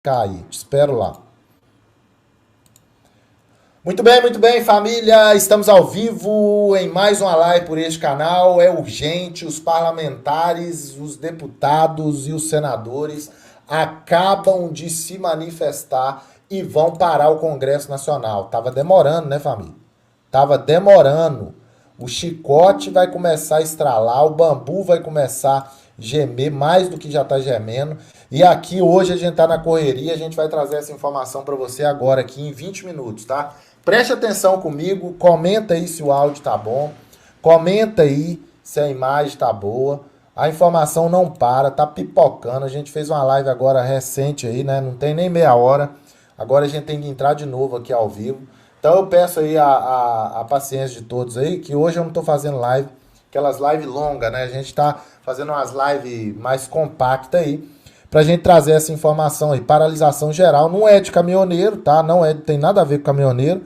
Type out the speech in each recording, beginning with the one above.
cair. Te espero lá. Muito bem, família. Estamos ao vivo em mais uma live por este canal. É urgente. Os parlamentares, os deputados e os senadores acabam de se manifestar e vão parar o Congresso Nacional. Tava demorando, né, família? Tava demorando. O chicote vai começar a estralar, o bambu vai começar a gemer mais do que já está gemendo. E aqui hoje a gente está na correria, a gente vai trazer essa informação para você agora aqui em 20 minutos, tá? Preste atenção comigo, comenta aí se o áudio tá bom, comenta aí se a imagem tá boa. A informação não para, tá pipocando. A gente fez uma live agora recente aí, né? Não tem nem meia hora. Agora a gente tem que entrar de novo aqui ao vivo. Então eu peço aí a paciência de todos aí, que hoje eu não tô fazendo live, aquelas lives longas, né? A gente tá fazendo umas lives mais compactas aí, pra gente trazer essa informação aí. Paralisação geral não é de caminhoneiro, tá? Não é, tem nada a ver com caminhoneiro.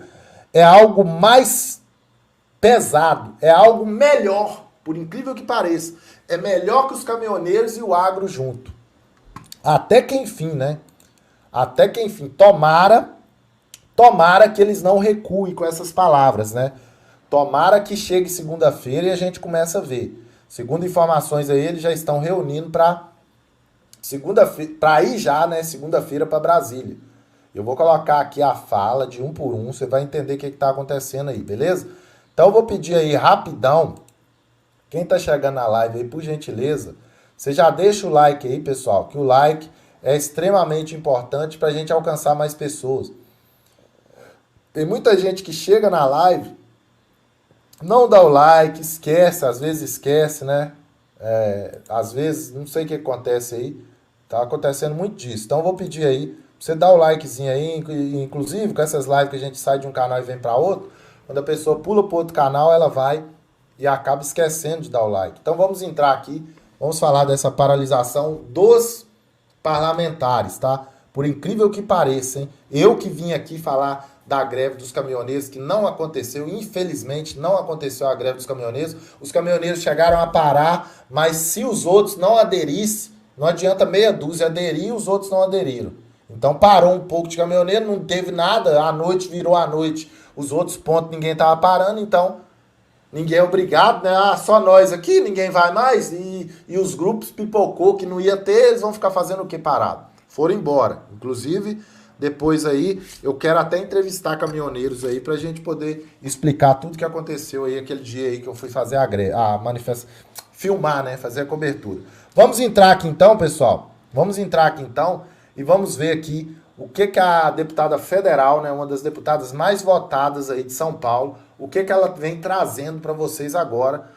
É algo mais pesado, é algo melhor, por incrível que pareça. É melhor que os caminhoneiros e o agro junto. Até que enfim, né? Até que enfim. Tomara que eles não recuem com essas palavras, né? Tomara que chegue segunda-feira e a gente comece a ver. Segundo informações aí, eles já estão reunindo para segunda-feira, para ir já, né, segunda-feira para Brasília. Eu vou colocar aqui a fala de um por um, você vai entender o que está acontecendo aí, beleza? Então eu vou pedir aí rapidão, quem está chegando na live aí, por gentileza, você já deixa o like aí, pessoal, que o like é extremamente importante para a gente alcançar mais pessoas. Tem muita gente que chega na live, não dá o like, esquece, às vezes esquece, né? Às vezes, não sei o que acontece aí, tá acontecendo muito disso. Então eu vou pedir aí, pra você dar o likezinho aí, inclusive com essas lives que a gente sai de um canal e vem para outro, quando a pessoa pula para outro canal, ela vai e acaba esquecendo de dar o like. Então vamos entrar aqui, vamos falar dessa paralisação dos parlamentares, tá? Por incrível que pareça, hein? Eu que vim aqui falar da greve dos caminhoneiros, que não aconteceu, infelizmente não aconteceu a greve dos caminhoneiros. Os caminhoneiros chegaram a parar, mas se os outros não aderissem, não adianta meia dúzia aderir e os outros não aderiram. Então parou um pouco de caminhoneiro, não teve nada, a noite virou a noite, os outros pontos ninguém estava parando, então ninguém é obrigado, né? Ah, só nós aqui, ninguém vai mais. E os grupos pipocou que não ia ter, eles vão ficar fazendo o que parado? Foram embora. Inclusive, depois aí, eu quero até entrevistar caminhoneiros aí pra gente poder explicar tudo que aconteceu aí aquele dia aí que eu fui fazer a manifestação, filmar, né? Fazer a cobertura. Vamos entrar aqui então, pessoal. Vamos entrar aqui então e vamos ver aqui o que a deputada federal, né, uma das deputadas mais votadas aí de São Paulo, o que ela vem trazendo para vocês agora.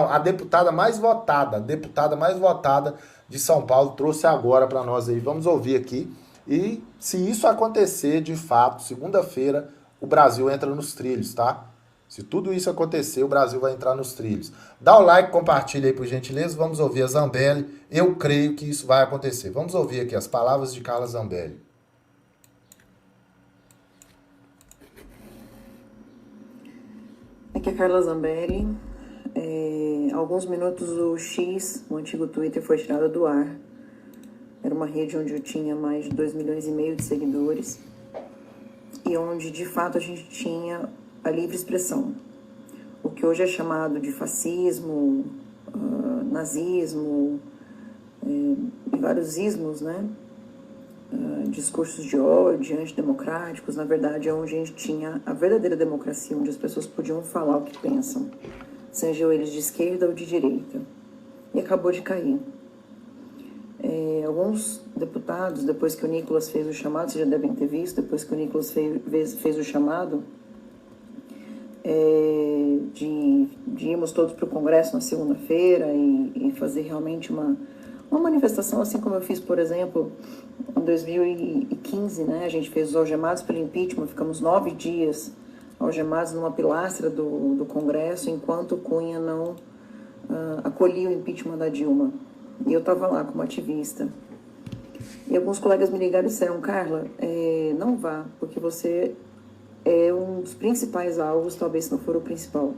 A deputada mais votada de São Paulo trouxe agora para nós aí. Vamos ouvir aqui. E se isso acontecer de fato, segunda-feira, o Brasil entra nos trilhos, tá? Se tudo isso acontecer, o Brasil vai entrar nos trilhos. Dá o like, compartilha aí por gentileza. Vamos ouvir a Zambelli. Eu creio que isso vai acontecer. Vamos ouvir aqui as palavras de Carla Zambelli. Aqui é a Carla Zambelli. Alguns minutos o X, o antigo Twitter, foi tirado do ar. Era uma rede onde eu tinha mais de 2,5 milhões de seguidores e onde, de fato, a gente tinha a livre expressão. O que hoje é chamado de fascismo, nazismo e vários ismos, né? Discursos de ódio, antidemocráticos, na verdade é onde a gente tinha a verdadeira democracia, onde as pessoas podiam falar o que pensam, sejam eles de esquerda ou de direita. E acabou de cair. Alguns deputados, depois que o Nicolas fez o chamado, vocês já devem ter visto, depois que o Nicolas fez o chamado, de irmos todos para o Congresso na segunda-feira e fazer realmente uma manifestação, assim como eu fiz, por exemplo, em 2015, né? A gente fez os algemados pelo impeachment, ficamos 9 dias algemados numa pilastra do Congresso, enquanto Cunha não acolhia o impeachment da Dilma. E eu estava lá como ativista. E alguns colegas me ligaram e disseram: Carla, não vá, porque você é um dos principais alvos, talvez se não for o principal.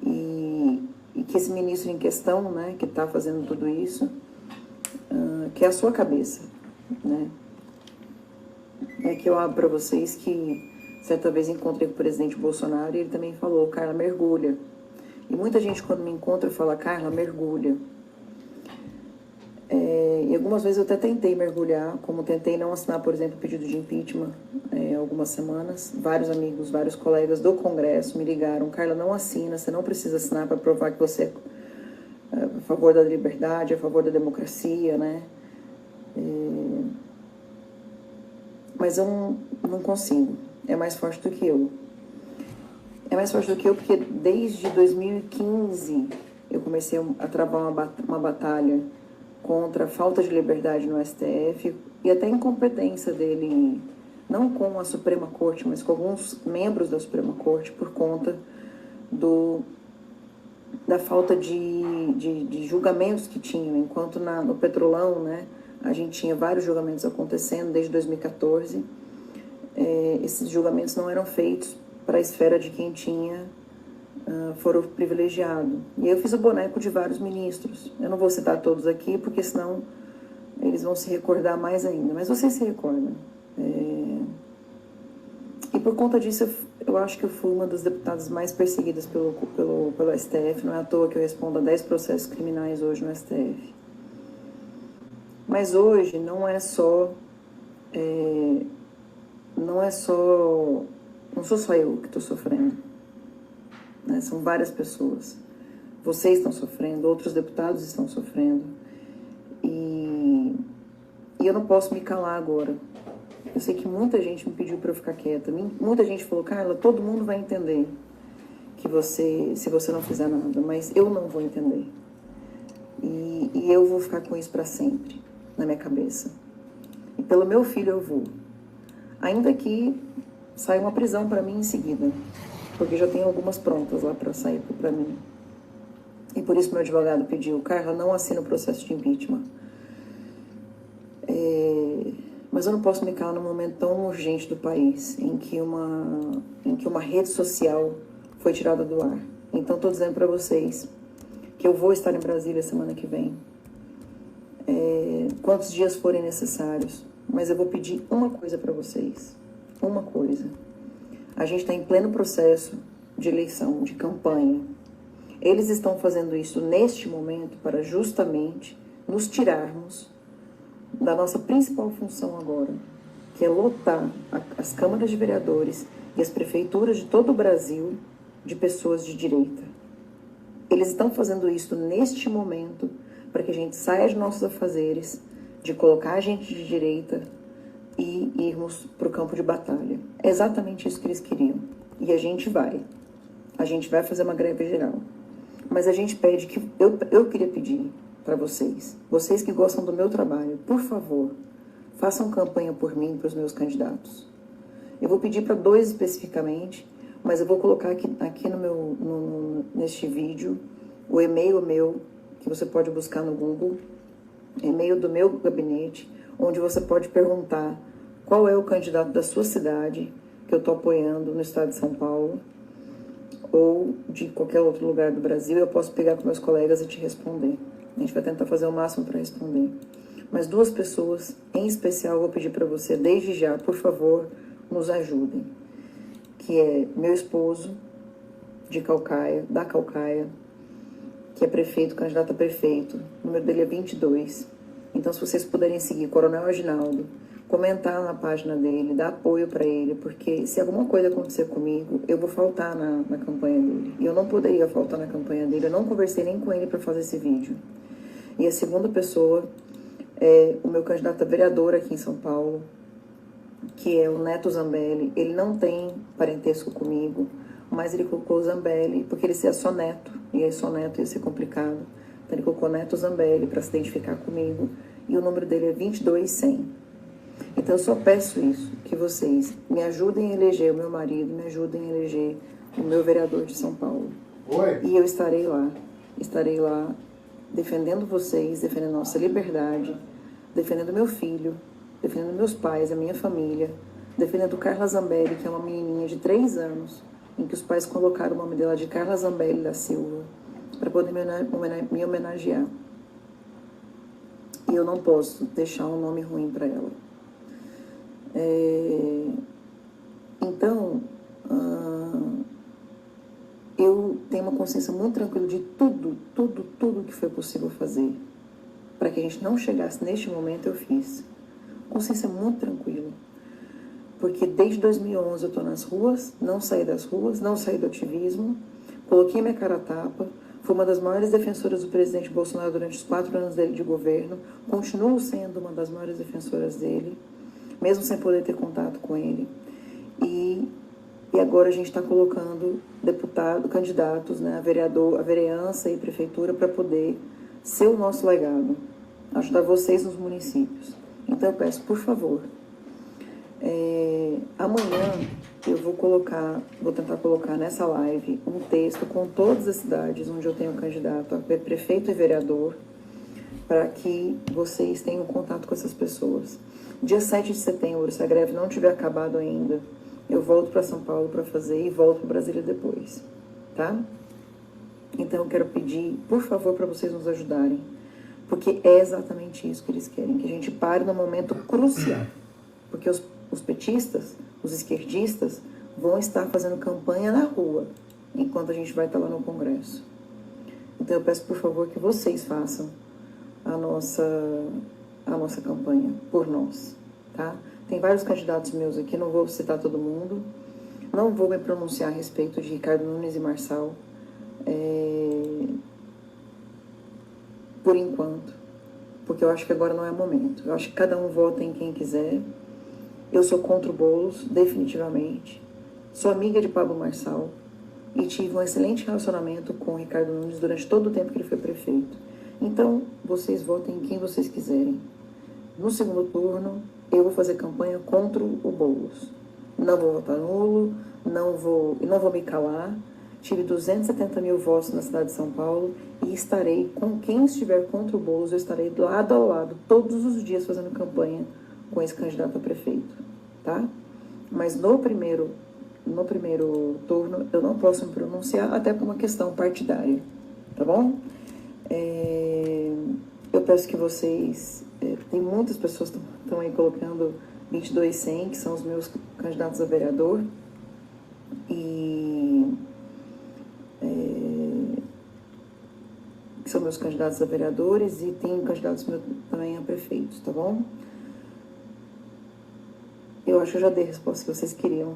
E que esse ministro em questão, né, que está fazendo tudo isso, que é a sua cabeça. né? É que eu abro para vocês que certa vez encontrei com o presidente Bolsonaro e ele também falou, Carla, mergulha. E muita gente quando me encontra fala, Carla, mergulha. E algumas vezes eu até tentei mergulhar, como tentei não assinar, por exemplo, o pedido de impeachment algumas semanas. Vários amigos, vários colegas do Congresso me ligaram, Carla, não assina, você não precisa assinar para provar que você é a favor da liberdade, a favor da democracia, né? Mas eu não consigo, é mais forte do que eu. É mais forte do que eu porque desde 2015 eu comecei a travar uma batalha contra a falta de liberdade no STF e até a incompetência dele, não com a Suprema Corte, mas com alguns membros da Suprema Corte, por conta da falta de julgamentos que tinham. Enquanto no Petrolão, né, a gente tinha vários julgamentos acontecendo desde 2014, esses julgamentos não eram feitos para a esfera de quem tinha foro privilegiado. E eu fiz o boneco de vários ministros. Eu não vou citar todos aqui, porque senão eles vão se recordar mais ainda. Mas vocês se recordam. E por conta disso, eu acho que eu fui uma das deputadas mais perseguidas pelo STF. Não é à toa que eu respondo a 10 processos criminais hoje no STF. Mas hoje não sou só eu que estou sofrendo. Né? São várias pessoas. Vocês estão sofrendo, outros deputados estão sofrendo. E eu não posso me calar agora. Eu sei que muita gente me pediu para eu ficar quieta. Muita gente falou, Carla, todo mundo vai entender se você não fizer nada, mas eu não vou entender. E eu vou ficar com isso para sempre, na minha cabeça. E pelo meu filho eu vou. Ainda que saia uma prisão para mim em seguida, porque já tem algumas prontas lá para sair para mim. E por isso meu advogado pediu, Carla, não assina o processo de impeachment. Mas eu não posso me calar num momento tão urgente do país, em que uma rede social foi tirada do ar. Então estou dizendo para vocês que eu vou estar em Brasília semana que vem, quantos dias forem necessários, mas eu vou pedir uma coisa para vocês, uma coisa. A gente está em pleno processo de eleição, de campanha. Eles estão fazendo isso neste momento para justamente nos tirarmos da nossa principal função agora, que é lotar as câmaras de vereadores e as prefeituras de todo o Brasil de pessoas de direita. Eles estão fazendo isso neste momento para que a gente saia de nossos afazeres, de colocar a gente de direita e irmos para o campo de batalha. É exatamente isso que eles queriam. E a gente vai. A gente vai fazer uma greve geral. Mas a gente pede que... Eu queria pedir para vocês que gostam do meu trabalho, por favor, façam campanha por mim, para os meus candidatos. Eu vou pedir para 2 especificamente, mas eu vou colocar aqui neste vídeo o e-mail meu, que você pode buscar no Google, e-mail do meu gabinete, onde você pode perguntar qual é o candidato da sua cidade que eu estou apoiando no estado de São Paulo ou de qualquer outro lugar do Brasil. Eu posso pegar com meus colegas e te responder. A gente vai tentar fazer o máximo para responder. Mas 2 pessoas, em especial, eu vou pedir para você, desde já, por favor, nos ajudem. Que é meu esposo, da Caucaia, que é prefeito, candidato a prefeito. O número dele é 22. Então, se vocês puderem seguir Coronel Aginaldo, comentar na página dele, dar apoio para ele, porque se alguma coisa acontecer comigo, eu vou faltar na campanha dele. E eu não poderia faltar na campanha dele, eu não conversei nem com ele para fazer esse vídeo. E a segunda pessoa é o meu candidato a vereador aqui em São Paulo, que é o Neto Zambelli. Ele não tem parentesco comigo, mas ele colocou Zambelli, porque ele é só neto, e aí só neto ia ser complicado. Então ele colocou Neto Zambelli para se identificar comigo, e o número dele é 22100. Então eu só peço isso, que vocês me ajudem a eleger o meu marido, me ajudem a eleger o meu vereador de São Paulo. Oi. E eu estarei lá defendendo vocês, defendendo a nossa liberdade, defendendo meu filho, defendendo meus pais, a minha família, defendendo Carla Zambelli, que é uma menininha de 3 anos, em que os pais colocaram o nome dela de Carla Zambelli da Silva, para poder me homenagear. e eu não posso deixar um nome ruim para ela. Então, eu tenho uma consciência muito tranquila de tudo que foi possível fazer. Para que a gente não chegasse neste momento, eu fiz. Consciência muito tranquila. Porque desde 2011 eu estou nas ruas, não saí das ruas, não saí do ativismo, coloquei minha cara a tapa, fui uma das maiores defensoras do presidente Bolsonaro durante os 4 anos dele de governo, continuo sendo uma das maiores defensoras dele, mesmo sem poder ter contato com ele. E agora a gente está colocando candidatos, né, a vereança e prefeitura para poder ser o nosso legado, ajudar vocês nos municípios. Então eu peço, por favor, amanhã eu vou tentar colocar nessa live um texto com todas as cidades onde eu tenho candidato a prefeito e vereador, para que vocês tenham contato com essas pessoas. Dia 7 de setembro, se a greve não tiver acabado ainda, eu volto para São Paulo para fazer e volto para Brasília depois, tá? Então eu quero pedir, por favor, para vocês nos ajudarem, porque é exatamente isso que eles querem, que a gente pare no momento crucial, porque os petistas, os esquerdistas, vão estar fazendo campanha na rua, enquanto a gente vai estar lá no Congresso. Então eu peço, por favor, que vocês façam a nossa campanha por nós, tá? Tem vários candidatos meus aqui, não vou citar todo mundo, não vou me pronunciar a respeito de Ricardo Nunes e Marçal, por enquanto, porque eu acho que agora não é momento. Eu acho que cada um vota em quem quiser. Eu sou contra o Boulos, definitivamente. Sou amiga de Pablo Marçal e tive um excelente relacionamento com o Ricardo Nunes durante todo o tempo que ele foi prefeito. Então, vocês votem em quem vocês quiserem. No segundo turno, eu vou fazer campanha contra o Boulos. Não vou votar nulo, não vou me calar. Tive 270 mil votos na cidade de São Paulo e estarei com quem estiver contra o Boulos, eu estarei lado a lado, todos os dias fazendo campanha com esse candidato a prefeito, tá? Mas no primeiro turno eu não posso me pronunciar, até por uma questão partidária, tá bom? Eu peço que vocês... tem muitas pessoas que estão aí colocando 22.100, que são os meus candidatos a vereador, que são meus candidatos a vereadores, e tem candidatos meus também a prefeitos, tá bom? Eu acho que eu já dei a resposta que vocês queriam,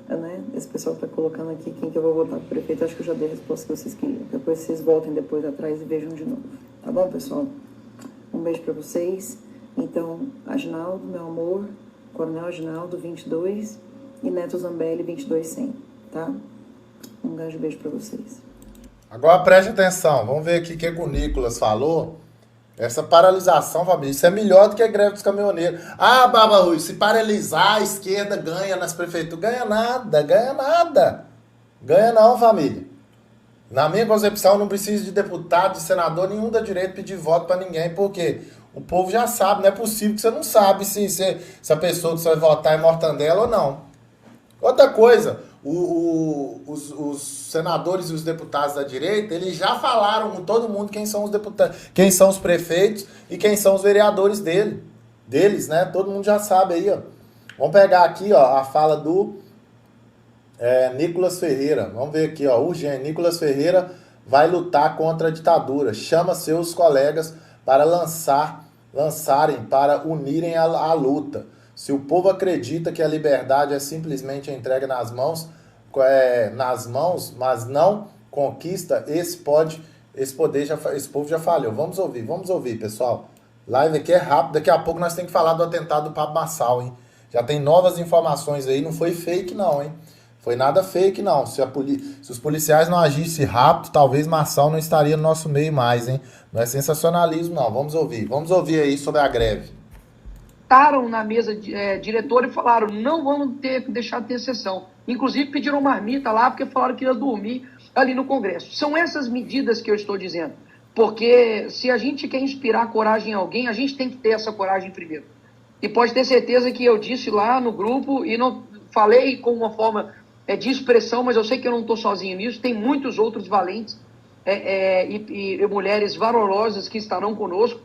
né? Esse pessoal que tá colocando aqui quem que eu vou votar para prefeito, acho que eu já dei a resposta que vocês queriam. Depois vocês voltem depois atrás e vejam de novo, tá bom, pessoal? Um beijo para vocês. Então, Aginaldo, meu amor, Coronel Aginaldo, 22, e Neto Zambelli, 22.100, tá? Um grande beijo para vocês. Agora preste atenção, vamos ver aqui o que o Nicolas falou. Essa paralisação, família, isso é melhor do que a greve dos caminhoneiros. Ah, Baba Rui, se paralisar, a esquerda ganha nas prefeituras. Ganha nada, ganha nada. Ganha não, família. Na minha concepção, não precisa de deputado, de senador, nenhum dá direito de pedir voto para ninguém, porque o povo já sabe, não é possível que você não sabe se a pessoa que você vai votar é mortandela ou não. Outra coisa, os senadores e os deputados da direita, eles já falaram com todo mundo quem são os deputados, quem são os prefeitos e quem são os vereadores deles, né? Todo mundo já sabe aí, ó. Vamos pegar aqui, ó, a fala do Nicolas Ferreira. Vamos ver aqui, ó, urgente. Nicolas Ferreira vai lutar contra a ditadura. Chama seus colegas para lançarem, para unirem a luta. Se o povo acredita que a liberdade é simplesmente entregue nas mãos, mas não conquista, esse povo já falhou. Vamos ouvir, pessoal. Live aqui é rápido, daqui a pouco nós temos que falar do atentado do Pablo Marçal, hein? Já tem novas informações aí, não foi fake não, hein? Foi nada fake não. Se os policiais não agissem rápido, talvez Marçal não estaria no nosso meio mais, hein? Não é sensacionalismo não, vamos ouvir aí sobre a greve. Sentaram na mesa diretora e falaram, não vamos deixar de ter sessão. Inclusive pediram marmita lá, porque falaram que ia dormir ali no Congresso. São essas medidas que eu estou dizendo. Porque se a gente quer inspirar coragem em alguém, a gente tem que ter essa coragem primeiro. E pode ter certeza que eu disse lá no grupo, e não falei com uma forma de expressão, mas eu sei que eu não estou sozinho nisso, tem muitos outros valentes e mulheres valorosas que estarão conosco,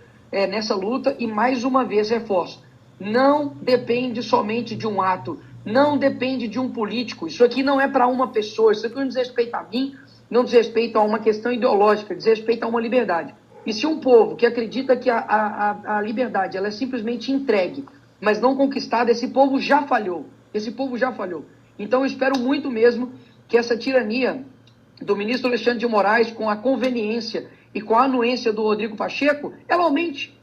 nessa luta e, mais uma vez, reforço, não depende somente de um ato, não depende de um político. Isso aqui não é para uma pessoa, isso aqui não diz respeito a mim, não diz respeito a uma questão ideológica, diz respeito a uma liberdade. E se um povo que acredita que a liberdade ela é simplesmente entregue, mas não conquistada, esse povo já falhou. Esse povo já falhou. Então eu espero muito mesmo que essa tirania do ministro Alexandre de Moraes, com a conveniência e com a anuência do Rodrigo Pacheco, ela aumente.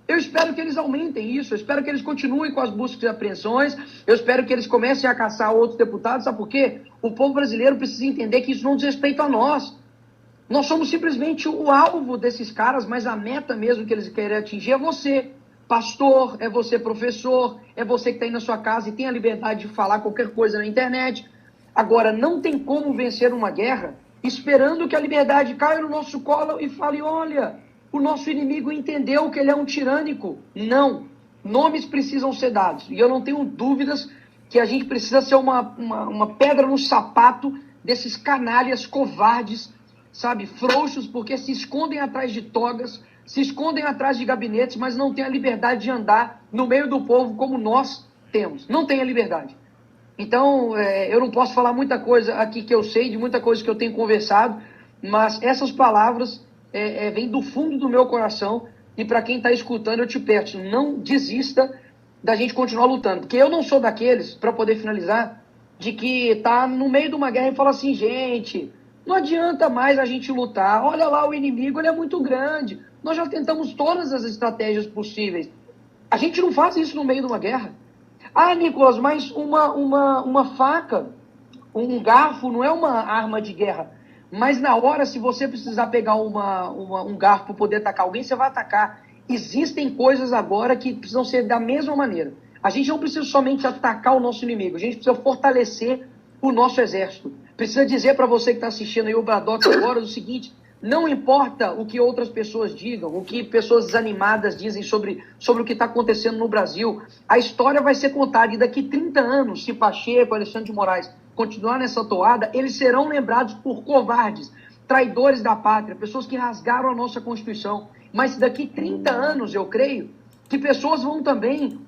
Eu espero que eles aumentem isso, eu espero que eles continuem com as buscas e apreensões, eu espero que eles comecem a caçar outros deputados, sabe por quê? O povo brasileiro precisa entender que isso não diz respeito a nós. Nós somos simplesmente o alvo desses caras, mas a meta mesmo que eles querem atingir é você, pastor, é você, professor, é você que está aí na sua casa e tem a liberdade de falar qualquer coisa na internet. Agora, não tem como vencer uma guerra esperando que a liberdade caia no nosso colo e fale, olha, o nosso inimigo entendeu que ele é um tirânico. Não. Nomes precisam ser dados. E eu não tenho dúvidas que a gente precisa ser uma pedra no sapato desses canalhas covardes, sabe, frouxos, porque se escondem atrás de togas, se escondem atrás de gabinetes, mas não têm a liberdade de andar no meio do povo como nós temos. Não tem a liberdade. Então, eu não posso falar muita coisa aqui que eu sei, de muita coisa que eu tenho conversado, mas essas palavras vêm do fundo do meu coração e para quem está escutando eu te peço, não desista da gente continuar lutando, porque eu não sou daqueles, para poder finalizar, de que tá no meio de uma guerra e fala assim, gente, não adianta mais a gente lutar, olha lá o inimigo, ele é muito grande, nós já tentamos todas as estratégias possíveis, a gente não faz isso no meio de uma guerra. Ah, Nicolas, mas uma faca, um garfo não é uma arma de guerra. Mas na hora, se você precisar pegar um garfo para poder atacar alguém, você vai atacar. Existem coisas agora que precisam ser da mesma maneira. A gente não precisa somente atacar o nosso inimigo, a gente precisa fortalecer o nosso exército. Precisa dizer para você que está assistindo aí o Bradock agora o seguinte, não importa o que outras pessoas digam, o que pessoas desanimadas dizem sobre o que está acontecendo no Brasil, a história vai ser contada e daqui 30 anos, se Pacheco, Alexandre de Moraes continuar nessa toada, eles serão lembrados por covardes, traidores da pátria, pessoas que rasgaram a nossa Constituição. Mas daqui 30 anos, eu creio, que pessoas vão também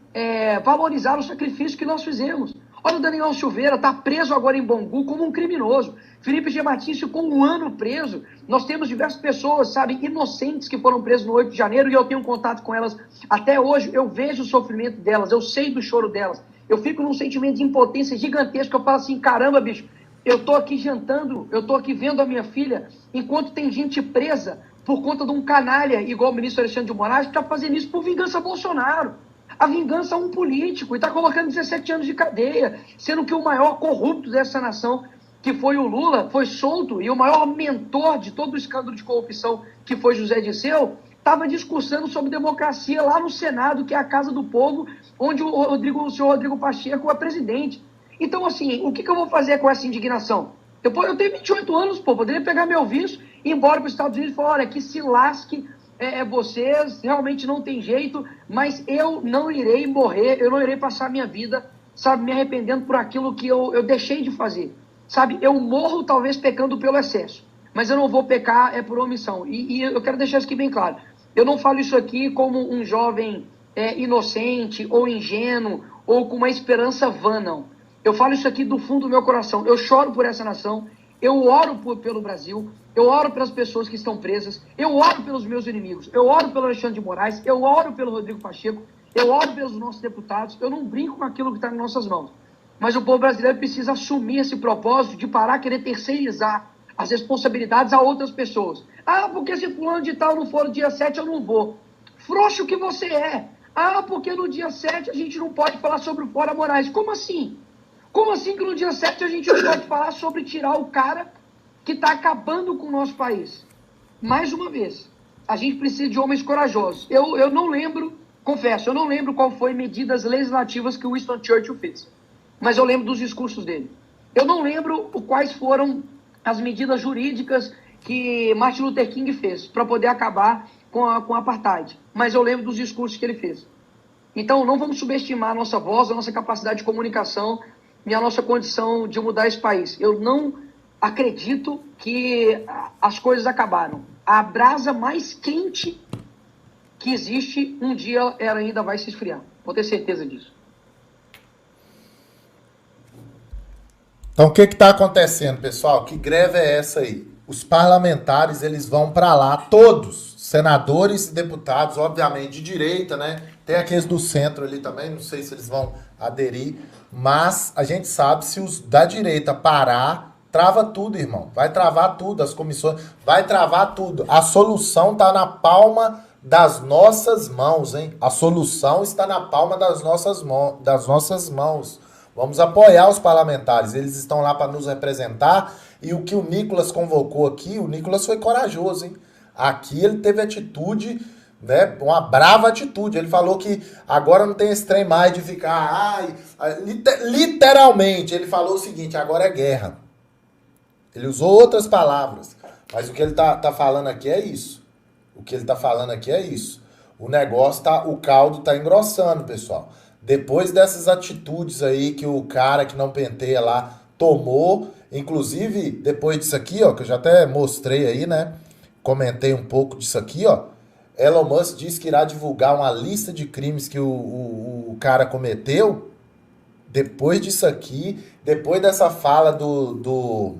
valorizar o sacrifício que nós fizemos. Olha o Daniel Silveira, está preso agora em Bangu como um criminoso. Felipe G. Martins ficou 1 ano preso. Nós temos diversas pessoas, sabe, inocentes que foram presas no 8 de janeiro e eu tenho contato com elas até hoje. Eu vejo o sofrimento delas, eu sei do choro delas. Eu fico num sentimento de impotência gigantesco. Eu falo assim, caramba, bicho, eu tô aqui jantando, eu tô aqui vendo a minha filha, enquanto tem gente presa por conta de um canalha, igual o ministro Alexandre de Moraes, que está fazendo isso por vingança a Bolsonaro. A vingança a um político, e está colocando 17 anos de cadeia, sendo que o maior corrupto dessa nação, que foi o Lula, foi solto, e o maior mentor de todo o escândalo de corrupção, que foi José Dirceu, estava discursando sobre democracia lá no Senado, que é a casa do povo, onde o senhor Rodrigo Pacheco é presidente. Então, assim, o que eu vou fazer com essa indignação? Eu tenho 28 anos, poderia pegar meu visto, ir embora para os Estados Unidos e falar, olha, que se lasque vocês, realmente não tem jeito, mas eu não irei morrer, eu não irei passar a minha vida, sabe, me arrependendo por aquilo que eu deixei de fazer. Sabe, eu morro talvez pecando pelo excesso, mas eu não vou pecar por omissão. E eu quero deixar isso aqui bem claro. Eu não falo isso aqui como um jovem inocente ou ingênuo ou com uma esperança vã, não. Eu falo isso aqui do fundo do meu coração. Eu choro por essa nação, eu oro pelo Brasil, eu oro pelas pessoas que estão presas, eu oro pelos meus inimigos, eu oro pelo Alexandre de Moraes, eu oro pelo Rodrigo Pacheco, eu oro pelos nossos deputados, eu não brinco com aquilo que está em nossas mãos. Mas o povo brasileiro precisa assumir esse propósito de parar de querer terceirizar as responsabilidades a outras pessoas. Ah, porque se fulano de tal não for no dia 7, eu não vou. Frouxo que você é. Ah, porque no dia 7 a gente não pode falar sobre o Fora Moraes. Como assim? Como assim que no dia 7 a gente não pode falar sobre tirar o cara que está acabando com o nosso país? Mais uma vez, a gente precisa de homens corajosos. Eu não lembro, confesso, eu não lembro qual foi medidas legislativas que o Winston Churchill fez. Mas eu lembro dos discursos dele. Eu não lembro quais foram as medidas jurídicas que Martin Luther King fez para poder acabar com a apartheid. Mas eu lembro dos discursos que ele fez. Então, não vamos subestimar a nossa voz, a nossa capacidade de comunicação e a nossa condição de mudar esse país. Eu não acredito que as coisas acabaram. A brasa mais quente que existe, um dia ela ainda vai se esfriar. Vou ter certeza disso. Então, o que está acontecendo, pessoal? Que greve é essa aí? Os parlamentares, eles vão para lá, todos, senadores e deputados, obviamente de direita, né? Tem aqueles do centro ali também, não sei se eles vão aderir, mas a gente sabe, se os da direita parar, trava tudo, irmão. Vai travar tudo, as comissões, vai travar tudo. A solução está na palma das nossas mãos, hein? A solução está na palma das nossas mãos. Vamos apoiar os parlamentares, eles estão lá para nos representar, e o que o Nicolas convocou aqui, o Nicolas foi corajoso, hein? Aqui ele teve atitude, né, uma brava atitude, ele falou que agora não tem esse trem mais de ficar, literalmente, ele falou o seguinte, agora é guerra. Ele usou outras palavras, mas o que ele tá falando aqui é isso. O que ele tá falando aqui é isso. O negócio o caldo tá engrossando, pessoal. Depois dessas atitudes aí que o cara que não penteia lá tomou, inclusive depois disso aqui, ó, que eu já até mostrei aí, né? Comentei um pouco disso aqui, ó. Elon Musk disse que irá divulgar uma lista de crimes que o cara cometeu. Depois disso aqui, depois dessa fala do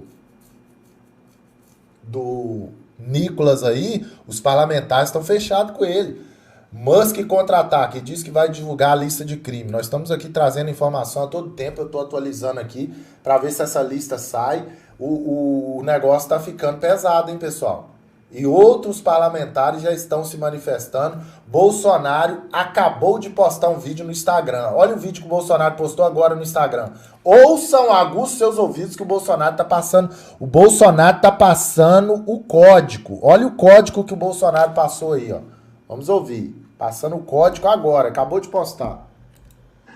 Nicolas aí, os parlamentares estão fechados com ele. Musk contra-ataque, diz que vai divulgar a lista de crime. Nós estamos aqui trazendo informação a todo tempo, eu estou atualizando aqui para ver se essa lista sai. O negócio está ficando pesado, hein, pessoal? E outros parlamentares já estão se manifestando. Bolsonaro acabou de postar um vídeo no Instagram. Olha o vídeo que o Bolsonaro postou agora no Instagram. Ouçam, aguçem seus ouvidos que o Bolsonaro está passando. O Bolsonaro está passando o código. Olha o código que o Bolsonaro passou aí, ó. Vamos ouvir. Passando o código agora. Acabou de postar.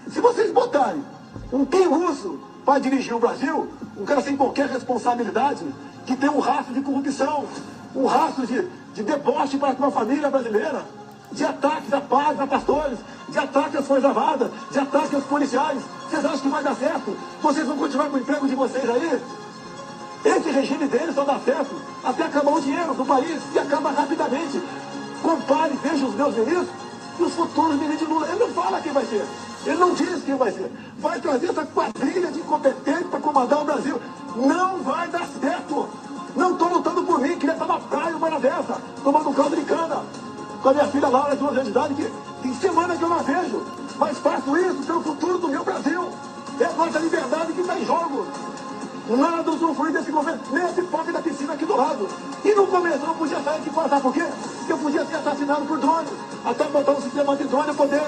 Se vocês botarem um Kim russo para dirigir o Brasil, um cara sem qualquer responsabilidade, que tem um rastro de corrupção, um rastro de deboche para com a família brasileira, de ataques a padres, a pastores, de ataques às Forças Armadas, de ataques aos policiais, vocês acham que vai dar certo? Vocês vão continuar com o emprego de vocês aí? Esse regime deles só dá certo até acabar o dinheiro do país e acaba rapidamente. Compare, veja os meus ministros e os futuros ministros de Lula. Ele não fala quem vai ser. Ele não diz quem vai ser. Vai trazer essa quadrilha de incompetentes para comandar o Brasil. Não vai dar certo. Não estou lutando por mim. Queria estar na praia uma hora dessa, tomando caldo de cana. Com a minha filha Laura, de 2 anos de idade, que tem semana que eu não a vejo. Mas faço isso pelo futuro do meu Brasil. É a nossa liberdade que está em jogo. Nada usufrui desse governo, nesse pobre da piscina aqui do lado. E no começo eu não podia sair aqui fora, sabe por quê? Porque eu podia ser assassinado por drone. Até botar um sistema de drone e poder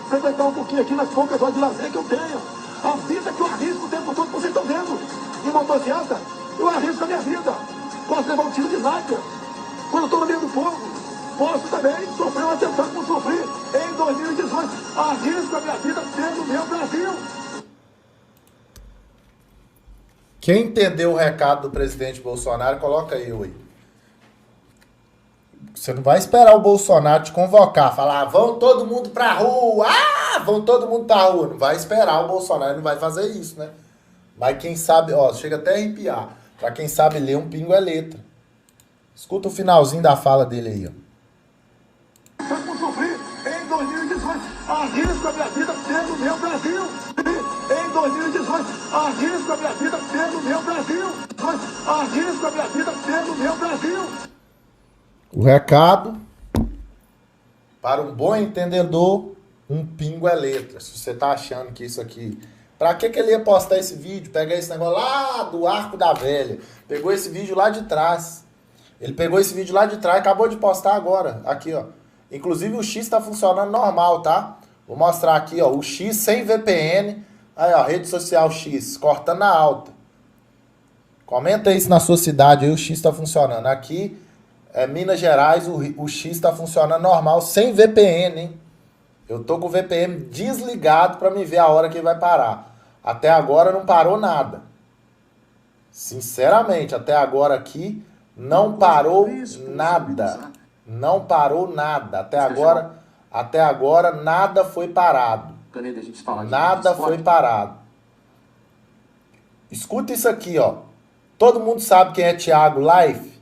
frequentar um pouquinho aqui nas poucas horas de lazer que eu tenho. A vida que eu arrisco o tempo todo, vocês estão vendo. Em motocicleta, eu arrisco a minha vida. Posso levar um tiro de sniper. Quando eu estou no meio do fogo, posso também sofrer um atentado como sofri em 2018. Arrisco a minha vida pelo meu Brasil. Quem entendeu o recado do presidente Bolsonaro, coloca eu aí. Você não vai esperar o Bolsonaro te convocar, falar, vão todo mundo pra rua, vão todo mundo pra rua. Não vai esperar o Bolsonaro, não vai fazer isso, né? Mas quem sabe, ó, chega até a arrepiar. Pra quem sabe ler, um pingo é letra. Escuta o finalzinho da fala dele aí, ó. Como sofri em 2018, arrisco a minha vida pelo meu Brasil. Em 2018, arrisco a minha vida pelo meu Brasil. Arrisco a minha vida pelo meu Brasil. O recado, para um bom entendedor, um pingo é letra. Se você tá achando que isso aqui... Pra que ele ia postar esse vídeo? Pegar esse negócio lá do Arco da Velha. Pegou esse vídeo lá de trás. Ele pegou esse vídeo lá de trás e acabou de postar agora. Aqui, ó. Inclusive o X tá funcionando normal, tá? Vou mostrar aqui, ó. O X sem VPN. Aí, ó. Rede social X. Cortando na alta. Comenta isso na sua cidade aí. O X tá funcionando. Aqui, Minas Gerais, o X tá funcionando normal. Sem VPN, hein? Eu tô com o VPN desligado para me ver a hora que ele vai parar. Até agora não parou nada. Sinceramente, até agora aqui não parou nada. Não parou nada. Até agora nada foi parado. Nada foi parado. Escuta isso aqui, ó. Todo mundo sabe quem é Thiago Life?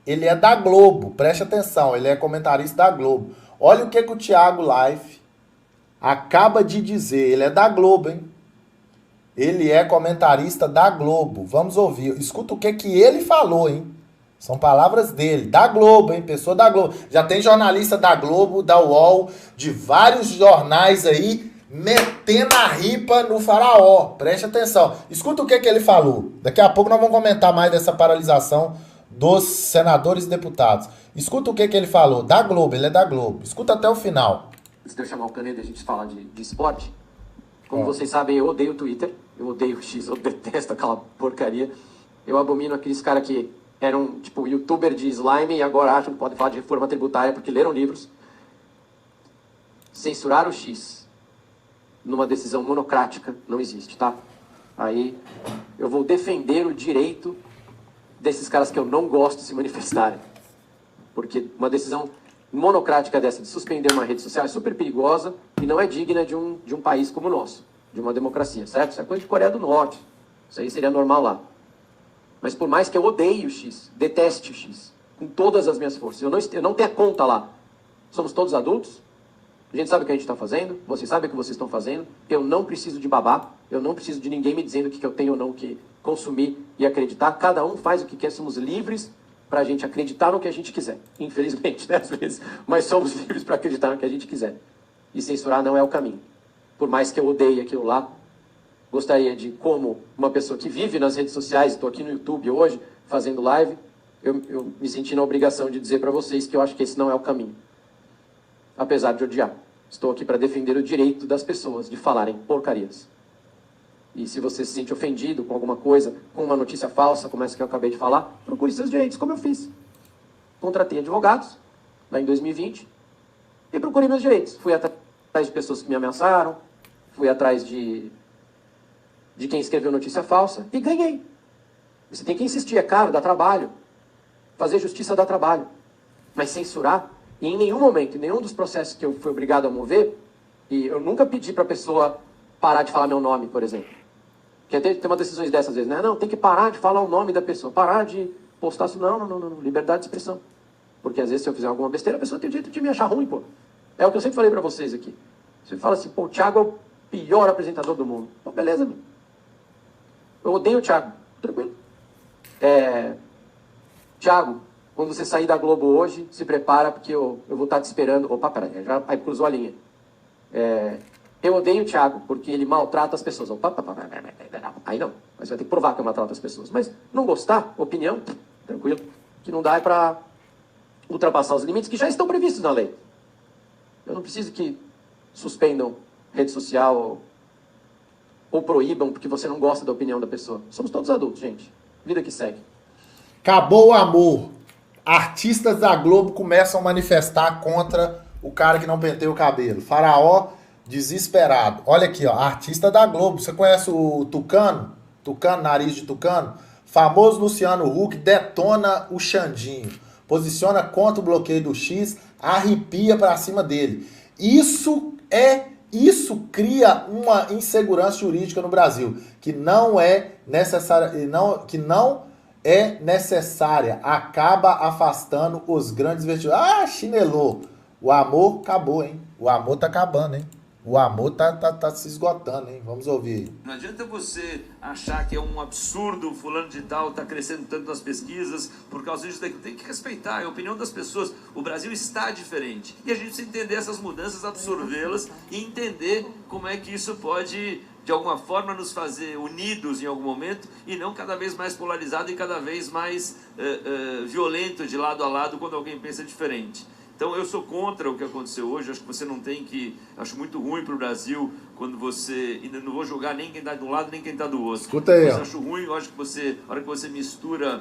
Ele é da Globo. Preste atenção, ele é comentarista da Globo. Olha o que o Thiago Life acaba de dizer. Ele é da Globo, hein? Ele é comentarista da Globo. Vamos ouvir. Escuta o que ele falou, hein? São palavras dele, da Globo, hein? Pessoa da Globo. Já tem jornalista da Globo, da UOL, de vários jornais aí, metendo a ripa no faraó. Preste atenção. Escuta o que ele falou. Daqui a pouco nós vamos comentar mais dessa paralisação dos senadores e deputados. Escuta o que ele falou. Da Globo, ele é da Globo. Escuta até o final. Antes de eu chamar o Caneda e a gente falar de esporte, como vocês sabem, eu odeio o Twitter, eu odeio o X, eu detesto aquela porcaria. Eu abomino aqueles caras que eram, tipo, youtuber de slime e agora acham que podem falar de reforma tributária porque leram livros. Censurar o X numa decisão monocrática não existe, tá? Aí eu vou defender o direito desses caras que eu não gosto de se manifestarem. Porque uma decisão monocrática dessa de suspender uma rede social é super perigosa e não é digna de um país como o nosso, de uma democracia, certo? Isso é coisa de Coreia do Norte. Isso aí seria normal lá. Mas por mais que eu odeie o X, deteste o X, com todas as minhas forças, eu não tenho a conta lá. Somos todos adultos, a gente sabe o que a gente está fazendo, vocês sabem o que vocês estão fazendo, eu não preciso de babá, eu não preciso de ninguém me dizendo o que eu tenho ou não que consumir e acreditar. Cada um faz o que quer, somos livres para a gente acreditar no que a gente quiser. Infelizmente, né, às vezes, mas somos livres para acreditar no que a gente quiser. E censurar não é o caminho. Por mais que eu odeie aquilo lá, gostaria de, como uma pessoa que vive nas redes sociais, estou aqui no YouTube hoje, fazendo live, eu me senti na obrigação de dizer para vocês que eu acho que esse não é o caminho. Apesar de odiar. Estou aqui para defender o direito das pessoas de falarem porcarias. E se você se sente ofendido com alguma coisa, com uma notícia falsa, como essa que eu acabei de falar, procure seus direitos, como eu fiz. Contratei advogados, lá em 2020, e procurei meus direitos. Fui atrás de pessoas que me ameaçaram, fui atrás de quem escreveu notícia falsa, e ganhei. Você tem que insistir, é caro, dá trabalho. Fazer justiça dá trabalho. Mas censurar, e em nenhum momento, em nenhum dos processos que eu fui obrigado a mover, e eu nunca pedi para a pessoa parar de falar meu nome, por exemplo. Porque tem umas decisões dessas às vezes, né? Não, tem que parar de falar o nome da pessoa, parar de postar isso. Não, liberdade de expressão. Porque às vezes se eu fizer alguma besteira, a pessoa tem o direito de me achar ruim, pô. É o que eu sempre falei para vocês aqui. Você fala assim, pô, o Thiago é o pior apresentador do mundo. Pô, beleza, meu. Eu odeio o Thiago. Tranquilo. Thiago, quando você sair da Globo hoje, se prepara, porque eu vou estar te esperando. Opa, peraí, aí cruzou a linha. Eu odeio o Thiago, porque ele maltrata as pessoas. Opa, aí não. Mas vai ter que provar que eu maltrato as pessoas. Mas não gostar, opinião, tranquilo. O que não dá é para ultrapassar os limites que já estão previstos na lei. Eu não preciso que suspendam rede social ou proíbam porque você não gosta da opinião da pessoa. Somos todos adultos, gente. Vida que segue. Acabou o amor. Artistas da Globo começam a manifestar contra o cara que não penteia o cabelo. Faraó desesperado. Olha aqui, ó, artista da Globo. Você conhece o Tucano? Tucano, nariz de Tucano? Famoso Luciano Huck detona o Xandinho. Posiciona contra o bloqueio do X, arrepia pra cima dele. Isso cria uma insegurança jurídica no Brasil, que não é necessária, acaba afastando os grandes investidores. Ah, chinelou. O amor acabou, hein? O amor tá acabando, hein? O amor tá se esgotando, hein? Vamos ouvir. Não adianta você achar que é um absurdo o fulano de tal tá crescendo tanto nas pesquisas por causa disso daqui. Tem que respeitar a opinião das pessoas. O Brasil está diferente. E a gente precisa entender essas mudanças, absorvê-las e entender como é que isso pode, de alguma forma, nos fazer unidos em algum momento e não cada vez mais polarizado e cada vez mais violento de lado a lado quando alguém pensa diferente. Então eu sou contra o que aconteceu hoje, acho que você não tem que... Acho muito ruim para o Brasil quando você... E não vou julgar nem quem está de um lado nem quem está do outro. Escuta aí, mas acho ruim, eu acho que você... A hora que você mistura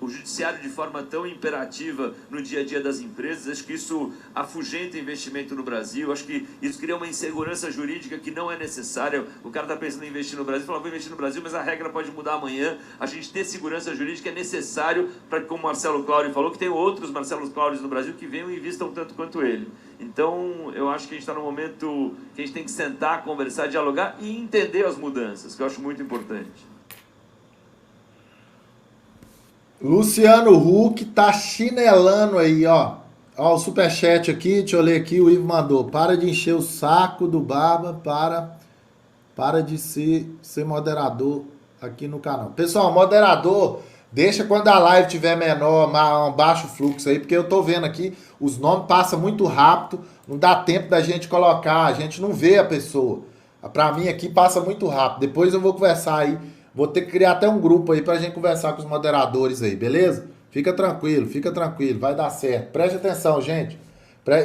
o judiciário de forma tão imperativa no dia a dia das empresas, acho que isso afugenta investimento no Brasil, acho que isso cria uma insegurança jurídica que não é necessária. O cara está pensando em investir no Brasil, fala, vou investir no Brasil, mas a regra pode mudar amanhã. A gente ter segurança jurídica é necessário para que, como o Marcelo Claure falou, que tem outros Marcelos Claures no Brasil que venham e investam tanto quanto ele. Então, eu acho que a gente está num momento que a gente tem que sentar, conversar, dialogar e entender as mudanças, que eu acho muito importante. Luciano Huck tá chinelando aí, ó. Ó, o superchat aqui, deixa eu ler aqui, o Ivo mandou. Para de encher o saco do Barba, para de ser moderador aqui no canal. Pessoal, moderador, deixa quando a live tiver menor, um baixo fluxo aí, porque eu tô vendo aqui, os nomes passam muito rápido, não dá tempo da gente colocar, a gente não vê a pessoa. Pra mim aqui passa muito rápido. Depois eu vou conversar aí, vou ter que criar até um grupo aí pra gente conversar com os moderadores aí, beleza? Fica tranquilo, vai dar certo. Preste atenção, gente.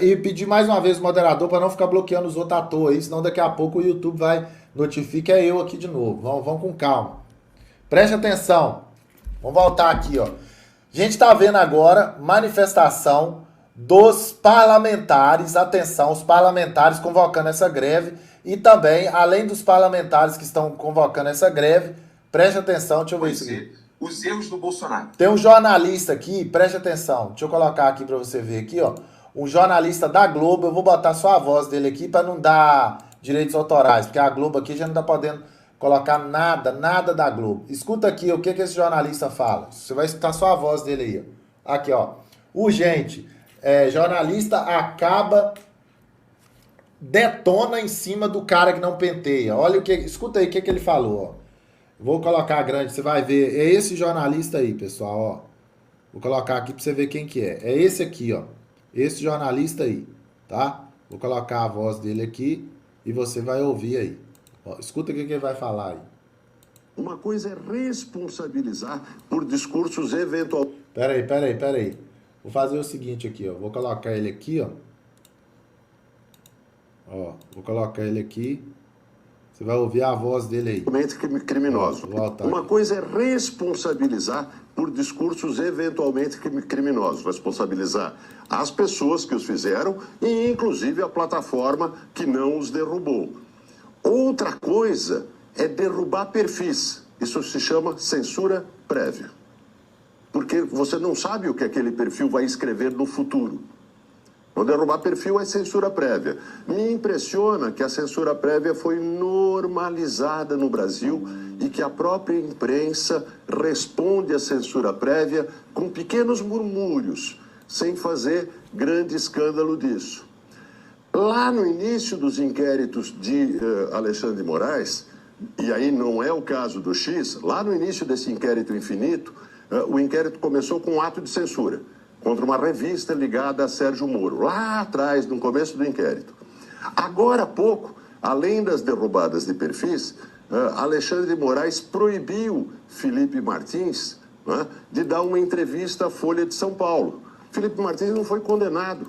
E pedir mais uma vez o moderador para não ficar bloqueando os outros à toa aí, senão daqui a pouco o YouTube vai notificar eu aqui de novo. Vamos com calma. Preste atenção. Vamos voltar aqui, ó. A gente tá vendo agora manifestação dos parlamentares. Atenção, os parlamentares convocando essa greve. E também, além dos parlamentares que estão convocando essa greve, preste atenção, deixa eu ver isso aqui. Os erros do Bolsonaro. Tem um jornalista aqui, preste atenção. Deixa eu colocar aqui para você ver aqui, ó. Um jornalista da Globo, eu vou botar só a voz dele aqui para não dar direitos autorais, porque a Globo aqui já não tá podendo colocar nada da Globo. Escuta aqui o que esse jornalista fala. Você vai escutar só a voz dele aí, ó. Aqui, ó. Urgente. Jornalista detona em cima do cara que não penteia. Olha o que, escuta aí o que ele falou, ó. Vou colocar grande, você vai ver. É esse jornalista aí, pessoal, ó. Vou colocar aqui pra você ver quem que é. É esse aqui, ó. Esse jornalista aí, tá? Vou colocar a voz dele aqui e você vai ouvir aí. Ó, escuta o que ele vai falar aí. Uma coisa é responsabilizar por discursos eventuais. Peraí. Vou fazer o seguinte aqui, ó. Vou colocar ele aqui, ó. Ó, vou colocar ele aqui. Você vai ouvir a voz dele aí. Criminoso. Uma coisa é responsabilizar por discursos eventualmente criminosos. Responsabilizar as pessoas que os fizeram e, inclusive, a plataforma que não os derrubou. Outra coisa é derrubar perfis. Isso se chama censura prévia. Porque você não sabe o que aquele perfil vai escrever no futuro. Não derrubar perfil é censura prévia. Me impressiona que a censura prévia foi normalizada no Brasil e que a própria imprensa responde à censura prévia com pequenos murmúrios, sem fazer grande escândalo disso. Lá no início dos inquéritos de Alexandre de Moraes, e aí não é o caso do X, lá no início desse inquérito infinito, o inquérito começou com um ato de censura contra uma revista ligada a Sérgio Moro, lá atrás, no começo do inquérito. Agora há pouco, além das derrubadas de perfis, Alexandre de Moraes proibiu Felipe Martins, né, de dar uma entrevista à Folha de São Paulo. Felipe Martins não foi condenado.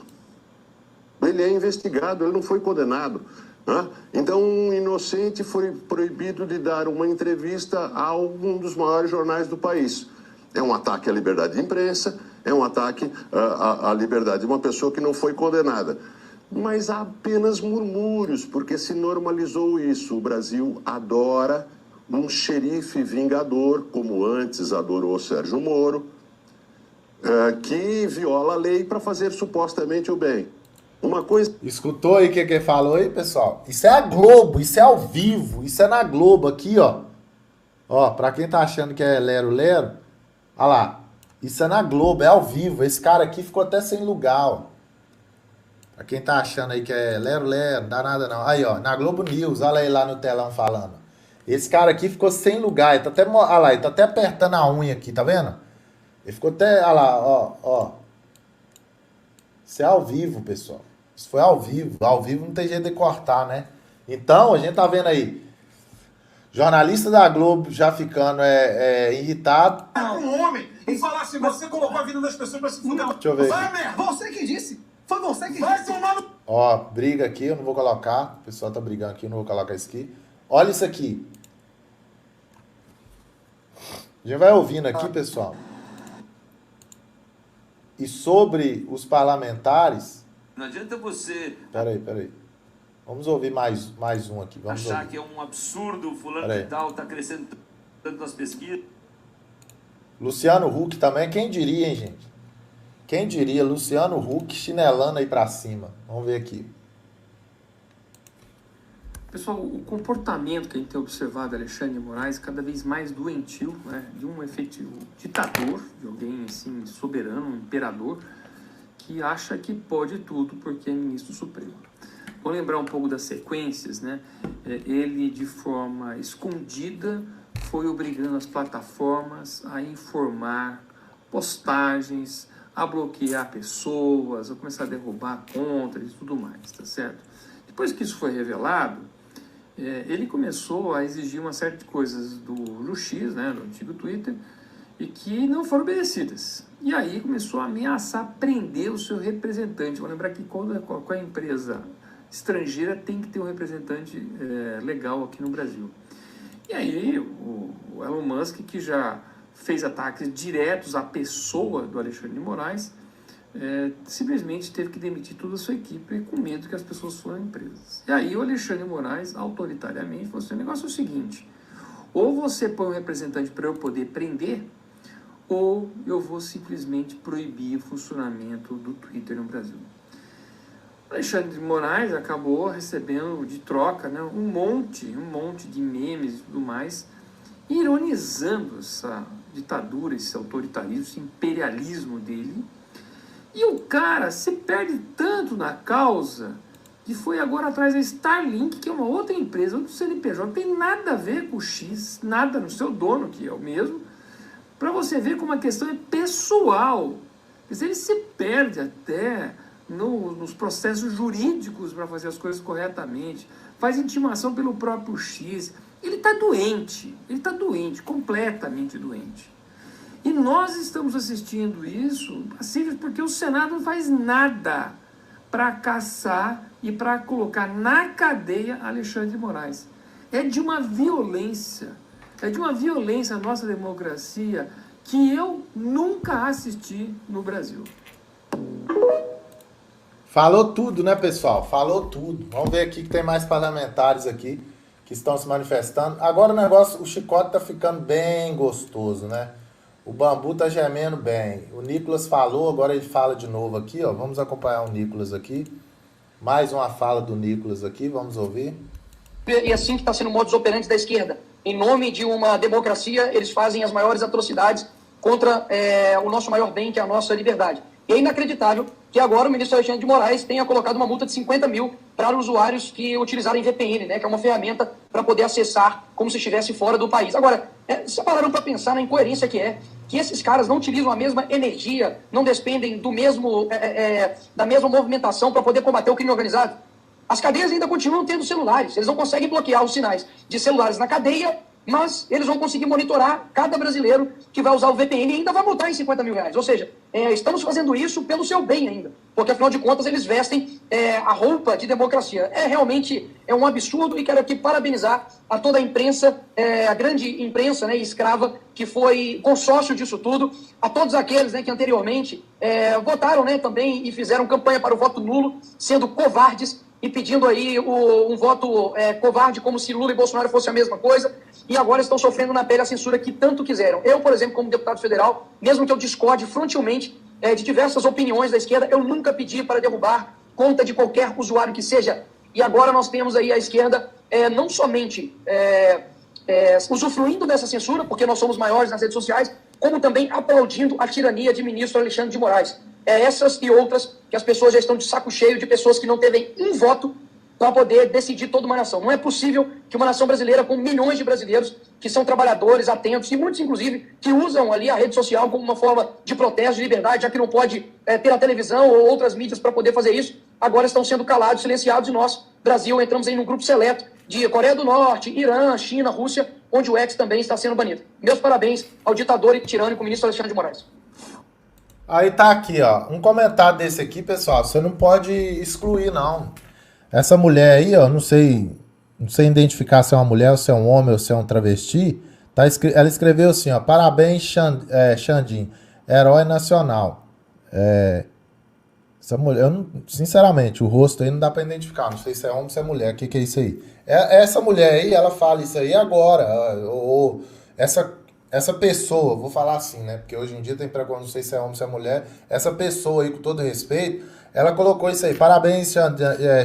Ele é investigado, ele não foi condenado. Né? Então, um inocente foi proibido de dar uma entrevista a um dos maiores jornais do país. É um ataque à liberdade de imprensa, é um ataque à liberdade de uma pessoa que não foi condenada. Mas há apenas murmúrios, porque se normalizou isso. O Brasil adora um xerife vingador, como antes adorou Sérgio Moro, que viola a lei para fazer supostamente o bem. Uma coisa... Escutou aí o que ele falou aí, pessoal? Isso é a Globo, isso é ao vivo, isso é na Globo aqui, ó. Ó, pra quem tá achando que é lero-lero, olha lá. Isso é na Globo, é ao vivo. Esse cara aqui ficou até sem lugar, ó. Pra quem tá achando aí que é lero-lero, não dá nada não. Aí, ó, na Globo News, olha aí lá no telão falando. Esse cara aqui ficou sem lugar, ele tá até, olha lá, ele tá até apertando a unha aqui, tá vendo? Ele ficou até, olha lá, ó. Isso é ao vivo, pessoal. Isso foi ao vivo. Ao vivo não tem jeito de cortar, né? Então, a gente tá vendo aí. Jornalista da Globo já ficando irritado. Um homem e falar assim, você colocou a vida das pessoas pra se fuder. Deixa eu ver. Vai, merda. Você que disse. Foi você que disse. Vai tomar no... Ó, briga aqui, eu não vou colocar. O pessoal tá brigando aqui, eu não vou colocar isso aqui. Olha isso aqui. A gente vai ouvindo aqui, pessoal. E sobre os parlamentares... Não adianta você... Peraí. Vamos ouvir mais um aqui. Vamos achar ouvir. que é um absurdo, fulano de tal, tá crescendo tanto nas pesquisas. Luciano Huck também, quem diria, hein, gente? Quem diria, Luciano Huck chinelando aí pra cima. Vamos ver aqui. Pessoal, o comportamento que a gente tem observado de Alexandre de Moraes cada vez mais doentio, né, de um efetivo ditador, de alguém assim, soberano, um imperador, que acha que pode tudo porque é ministro supremo. Vou lembrar um pouco das sequências, né? Ele, de forma escondida, foi obrigando as plataformas a informar postagens, a bloquear pessoas, a começar a derrubar contas e tudo mais, tá certo? Depois que isso foi revelado, ele começou a exigir uma série de coisas do X, né, do antigo Twitter, e que não foram obedecidas. E aí começou a ameaçar prender o seu representante. Vou lembrar que qualquer empresa estrangeira tem que ter um representante legal aqui no Brasil. E aí o Elon Musk, que já fez ataques diretos à pessoa do Alexandre de Moraes, simplesmente teve que demitir toda a sua equipe com medo que as pessoas fossem presas. E aí o Alexandre de Moraes, autoritariamente, falou assim: o negócio é o seguinte, ou você põe um representante para eu poder prender, ou eu vou simplesmente proibir o funcionamento do Twitter no Brasil. Alexandre de Moraes acabou recebendo de troca, né, um monte de memes e tudo mais, ironizando essa ditadura, esse autoritarismo, esse imperialismo dele. E o cara se perde tanto na causa que foi agora atrás da Starlink, que é uma outra empresa, outro CNPJ, não tem nada a ver com o X, nada no seu dono, que é o mesmo, para você ver como a questão é pessoal. Quer dizer, ele se perde até nos processos jurídicos para fazer as coisas corretamente, faz intimação pelo próprio X. Ele está doente, completamente doente. E nós estamos assistindo isso assim, porque o Senado não faz nada para caçar e para colocar na cadeia Alexandre de Moraes. É de uma violência a nossa democracia que eu nunca assisti no Brasil. Falou tudo, né, pessoal? Falou tudo. Vamos ver aqui que tem mais parlamentares aqui que estão se manifestando. Agora o chicote tá ficando bem gostoso, né? O bambu tá gemendo bem. O Nicolas falou, agora ele fala de novo aqui, ó. Vamos acompanhar o Nicolas aqui. Mais uma fala do Nicolas aqui, vamos ouvir. E assim que está sendo o modus operandi da esquerda. Em nome de uma democracia, eles fazem as maiores atrocidades contra o nosso maior bem, que é a nossa liberdade. E é inacreditável que agora o ministro Alexandre de Moraes tenha colocado uma multa de 50 mil para usuários que utilizarem VPN, né, que é uma ferramenta para poder acessar como se estivesse fora do país. Agora, vocês pararam para pensar na incoerência que esses caras não utilizam a mesma energia, não despendem do mesmo, da mesma movimentação para poder combater o crime organizado? As cadeias ainda continuam tendo celulares, eles não conseguem bloquear os sinais de celulares na cadeia, mas eles vão conseguir monitorar cada brasileiro que vai usar o VPN e ainda vai multar em 50 mil reais. Ou seja, estamos fazendo isso pelo seu bem ainda, porque afinal de contas eles vestem a roupa de democracia. Realmente um absurdo e quero aqui parabenizar a toda a imprensa, a grande imprensa, né, escrava, que foi consórcio disso tudo, a todos aqueles, né, que anteriormente votaram, né, também e fizeram campanha para o voto nulo, sendo covardes e pedindo aí um voto covarde, como se Lula e Bolsonaro fossem a mesma coisa, e agora estão sofrendo na pele a censura que tanto quiseram. Eu, por exemplo, como deputado federal, mesmo que eu discorde frontalmente de diversas opiniões da esquerda, eu nunca pedi para derrubar conta de qualquer usuário que seja. E agora nós temos aí a esquerda não somente usufruindo dessa censura, porque nós somos maiores nas redes sociais, como também aplaudindo a tirania de ministro Alexandre de Moraes. Essas e outras que as pessoas já estão de saco cheio de pessoas que não têm um voto para poder decidir toda uma nação. Não é possível que uma nação brasileira com milhões de brasileiros que são trabalhadores, atentos, e muitos, inclusive, que usam ali a rede social como uma forma de protesto, de liberdade, já que não pode ter a televisão ou outras mídias para poder fazer isso, agora estão sendo calados, silenciados, e nós, Brasil, entramos aí num grupo seleto de Coreia do Norte, Irã, China, Rússia, onde o X também está sendo banido. Meus parabéns ao ditador e tirânico ministro Alexandre de Moraes. Aí tá aqui, ó, um comentário desse aqui, pessoal, você não pode excluir, não. Essa mulher aí, ó, não sei identificar se é uma mulher, ou se é um homem, ou se é um travesti, ela escreveu assim, ó, parabéns, Xandinho, herói nacional. Essa mulher, sinceramente, o rosto aí não dá pra identificar, não sei se é homem ou se é mulher, o que é isso aí? Essa mulher aí, ela fala isso aí agora, ou essa pessoa, vou falar assim, né, porque hoje em dia tem preconceito, não sei se é homem ou se é mulher, essa pessoa aí, com todo respeito, ela colocou isso aí, parabéns,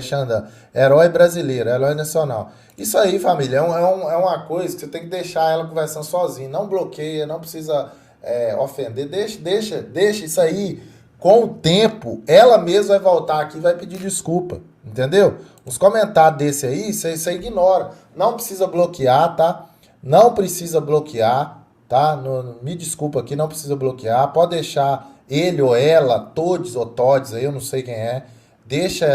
Xanda, herói brasileiro, herói nacional. Isso aí, família, é uma coisa que você tem que deixar ela conversando sozinha, não bloqueia, não precisa ofender, deixa isso aí com o tempo, ela mesma vai voltar aqui e vai pedir desculpa, entendeu? Os comentários desse aí, você ignora. Não precisa bloquear, tá? Não precisa bloquear, tá? Me desculpa aqui, não precisa bloquear. Pode deixar ele ou ela, todos ou todes aí, eu não sei quem é. Deixa,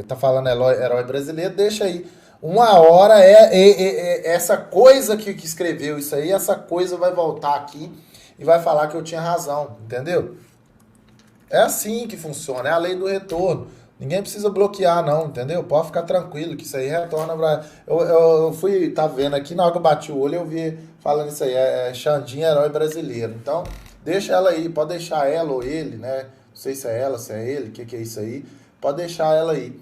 tá falando herói brasileiro, deixa aí. Uma hora essa coisa que escreveu isso aí, essa coisa vai voltar aqui e vai falar que eu tinha razão, entendeu? É assim que funciona, é a lei do retorno. Ninguém precisa bloquear, não, entendeu? Pode ficar tranquilo, que isso aí retorna pra... Eu fui, tá vendo aqui, na hora que eu bati o olho, eu vi falando isso aí, Xandinha, herói brasileiro. Então, deixa ela aí, pode deixar ela ou ele, né? Não sei se é ela, se é ele, o que é isso aí. Pode deixar ela aí.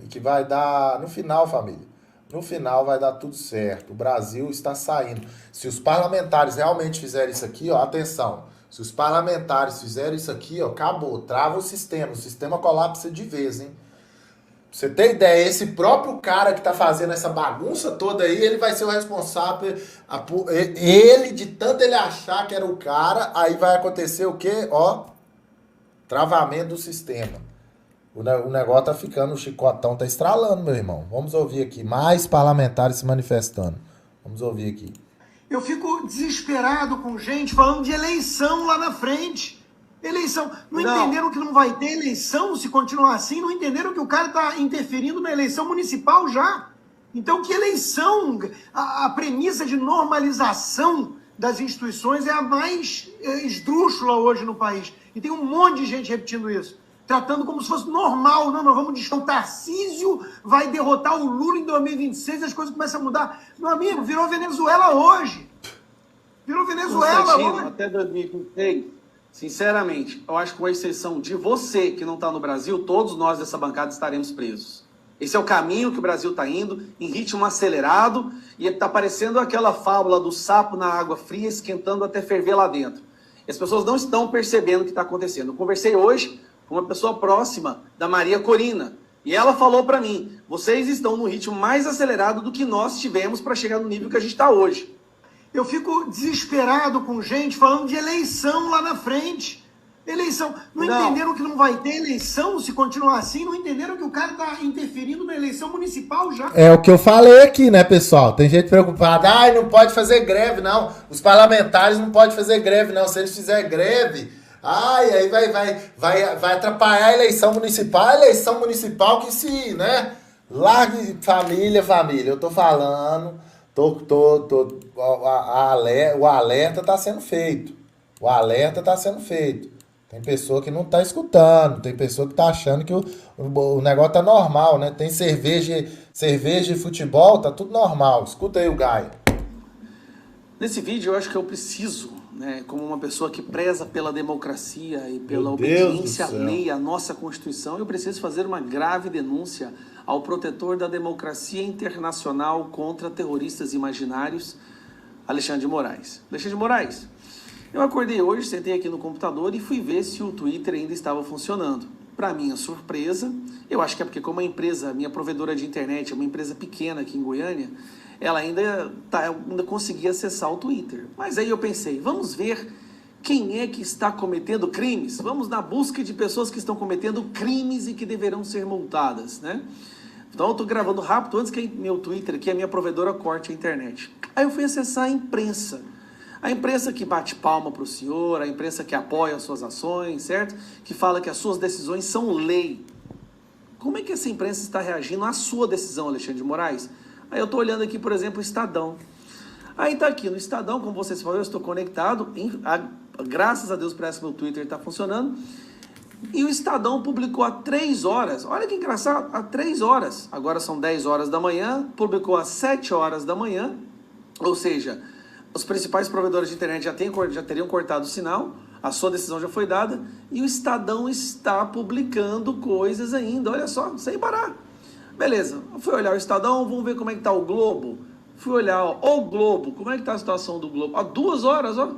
E que vai dar, no final, família, no final vai dar tudo certo. O Brasil está saindo. Se os parlamentares realmente fizerem isso aqui, ó, atenção. Se os parlamentares fizerem isso aqui, ó, acabou, trava o sistema colapsa de vez, hein? Pra você ter ideia, esse próprio cara que tá fazendo essa bagunça toda aí, ele vai ser o responsável, ele, de tanto ele achar que era o cara, aí vai acontecer o quê? Ó, travamento do sistema. O negócio tá ficando, o chicotão tá estralando, meu irmão. Vamos ouvir aqui, mais parlamentares se manifestando. Vamos ouvir aqui. Eu fico desesperado com gente falando de eleição lá na frente. Eleição. Não entenderam que não vai ter eleição se continuar assim? Não entenderam que o cara está interferindo na eleição municipal já? Então, que eleição? A premissa de normalização das instituições é a mais esdrúxula hoje no país. E tem um monte de gente repetindo isso. Tratando como se fosse normal. Não, nós vamos dizer, o Tarcísio vai derrotar o Lula em 2026 e as coisas começam a mudar. Meu amigo, virou Venezuela hoje. Virou Venezuela hoje. Até 2026, sinceramente, eu acho que com exceção de você que não está no Brasil, todos nós dessa bancada estaremos presos. Esse é o caminho que o Brasil está indo, em ritmo acelerado, e está parecendo aquela fábula do sapo na água fria, esquentando até ferver lá dentro. E as pessoas não estão percebendo o que está acontecendo. Eu conversei hoje com uma pessoa próxima da Maria Corina. E ela falou para mim, vocês estão no ritmo mais acelerado do que nós tivemos para chegar no nível que a gente está hoje. Eu fico desesperado com gente falando de eleição lá na frente. Eleição. Não entenderam que não vai ter eleição se continuar assim? Não entenderam que o cara está interferindo na eleição municipal já? É o que eu falei aqui, né, pessoal? Tem gente preocupada. Ai, não pode fazer greve, não. Os parlamentares não podem fazer greve, não. Se eles fizerem greve... Ai, aí vai atrapalhar a eleição municipal que se, né? Largue família. Eu tô falando, o alerta tá sendo feito. O alerta tá sendo feito. Tem pessoa que não tá escutando, tem pessoa que tá achando que o negócio tá normal, né? Tem cerveja e futebol, tá tudo normal. Escuta aí o Gaia. Nesse vídeo eu acho que eu preciso, né, como uma pessoa que preza pela democracia e pela obediência à lei, à nossa Constituição, eu preciso fazer uma grave denúncia ao protetor da democracia internacional contra terroristas imaginários, Alexandre de Moraes. Alexandre de Moraes, eu acordei hoje, sentei aqui no computador e fui ver se o Twitter ainda estava funcionando. Para minha surpresa, eu acho que é porque como a empresa, minha provedora de internet, é uma empresa pequena aqui em Goiânia, ela ainda conseguia acessar o Twitter. Mas aí eu pensei, vamos ver quem é que está cometendo crimes. Vamos na busca de pessoas que estão cometendo crimes e que deverão ser multadas, né? Então eu estou gravando rápido antes que meu Twitter, que é a minha provedora, corte a internet. Aí eu fui acessar a imprensa. A imprensa que bate palma para o senhor, a imprensa que apoia as suas ações, certo? Que fala que as suas decisões são lei. Como é que essa imprensa está reagindo à sua decisão, Alexandre de Moraes? Aí eu estou olhando aqui, por exemplo, o Estadão. Aí está aqui no Estadão, como vocês falaram, eu estou conectado. Graças a Deus parece que meu Twitter está funcionando. E o Estadão publicou há 3 horas. Olha que engraçado, há 3 horas. Agora são 10 horas da manhã. Publicou às 7 horas da manhã. Ou seja, os principais provedores de internet já teriam cortado o sinal. A sua decisão já foi dada. E o Estadão está publicando coisas ainda. Olha só, sem parar. Beleza, fui olhar o Estadão, vamos ver como é que tá o Globo. Fui olhar, ó, o Globo, como é que tá a situação do Globo? Há 2 horas, ó.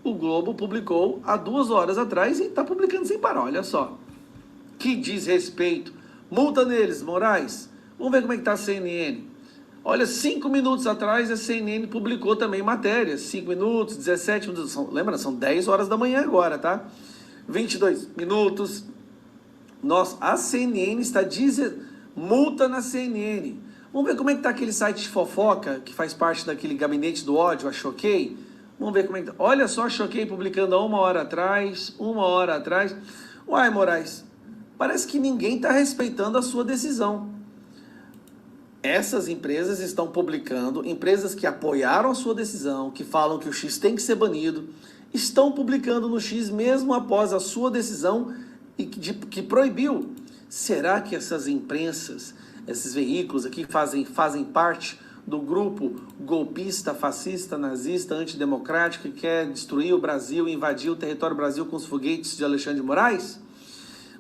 O Globo publicou há 2 horas atrás e tá publicando sem parar, olha só. Que desrespeito. Multa neles, Moraes. Vamos ver como é que tá a CNN. Olha, 5 minutos atrás a CNN publicou também matérias. 5 minutos, 17 minutos. Lembra, são 10 horas da manhã agora, tá? 22 minutos. A CNN está dizendo, multa na CNN. Vamos ver como é que está aquele site de fofoca, que faz parte daquele gabinete do ódio, a Choquei. Vamos ver como é que tá. Olha só a Choquei publicando há uma hora atrás. Uai, Moraes, parece que ninguém está respeitando a sua decisão. Essas empresas estão publicando, empresas que apoiaram a sua decisão, que falam que o X tem que ser banido, estão publicando no X mesmo após a sua decisão e que proibiu. Será que essas imprensas, esses veículos aqui fazem parte do grupo golpista, fascista, nazista, antidemocrático que quer destruir o Brasil, invadir o território do Brasil com os foguetes de Alexandre de Moraes?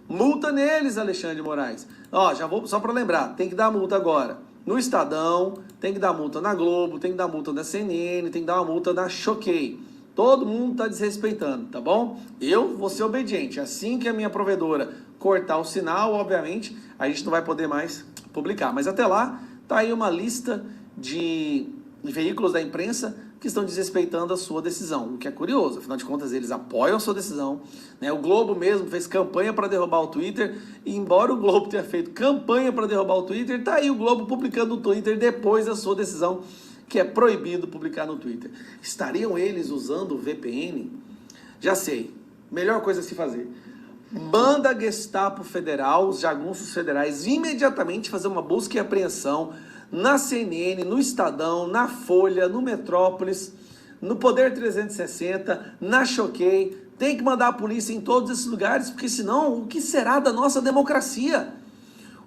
Multa neles, Alexandre de Moraes. Ó, já vou, só para lembrar, tem que dar multa agora no Estadão, tem que dar multa na Globo, tem que dar multa na CNN, tem que dar uma multa na Choquei. Todo mundo está desrespeitando, tá bom? Eu vou ser obediente. Assim que a minha provedora cortar o sinal, obviamente, a gente não vai poder mais publicar. Mas até lá, tá aí uma lista de veículos da imprensa que estão desrespeitando a sua decisão, o que é curioso, afinal de contas eles apoiam a sua decisão, né? O Globo mesmo fez campanha para derrubar o Twitter, e embora o Globo tenha feito campanha para derrubar o Twitter, tá aí o Globo publicando no Twitter depois da sua decisão, que é proibido publicar no Twitter. Estariam eles usando o VPN? Já sei, melhor coisa a se fazer. Manda a Gestapo Federal, os jagunços federais, imediatamente fazer uma busca e apreensão na CNN, no Estadão, na Folha, no Metrópolis, no Poder 360, na Choquei. Tem que mandar a polícia em todos esses lugares, porque senão o que será da nossa democracia?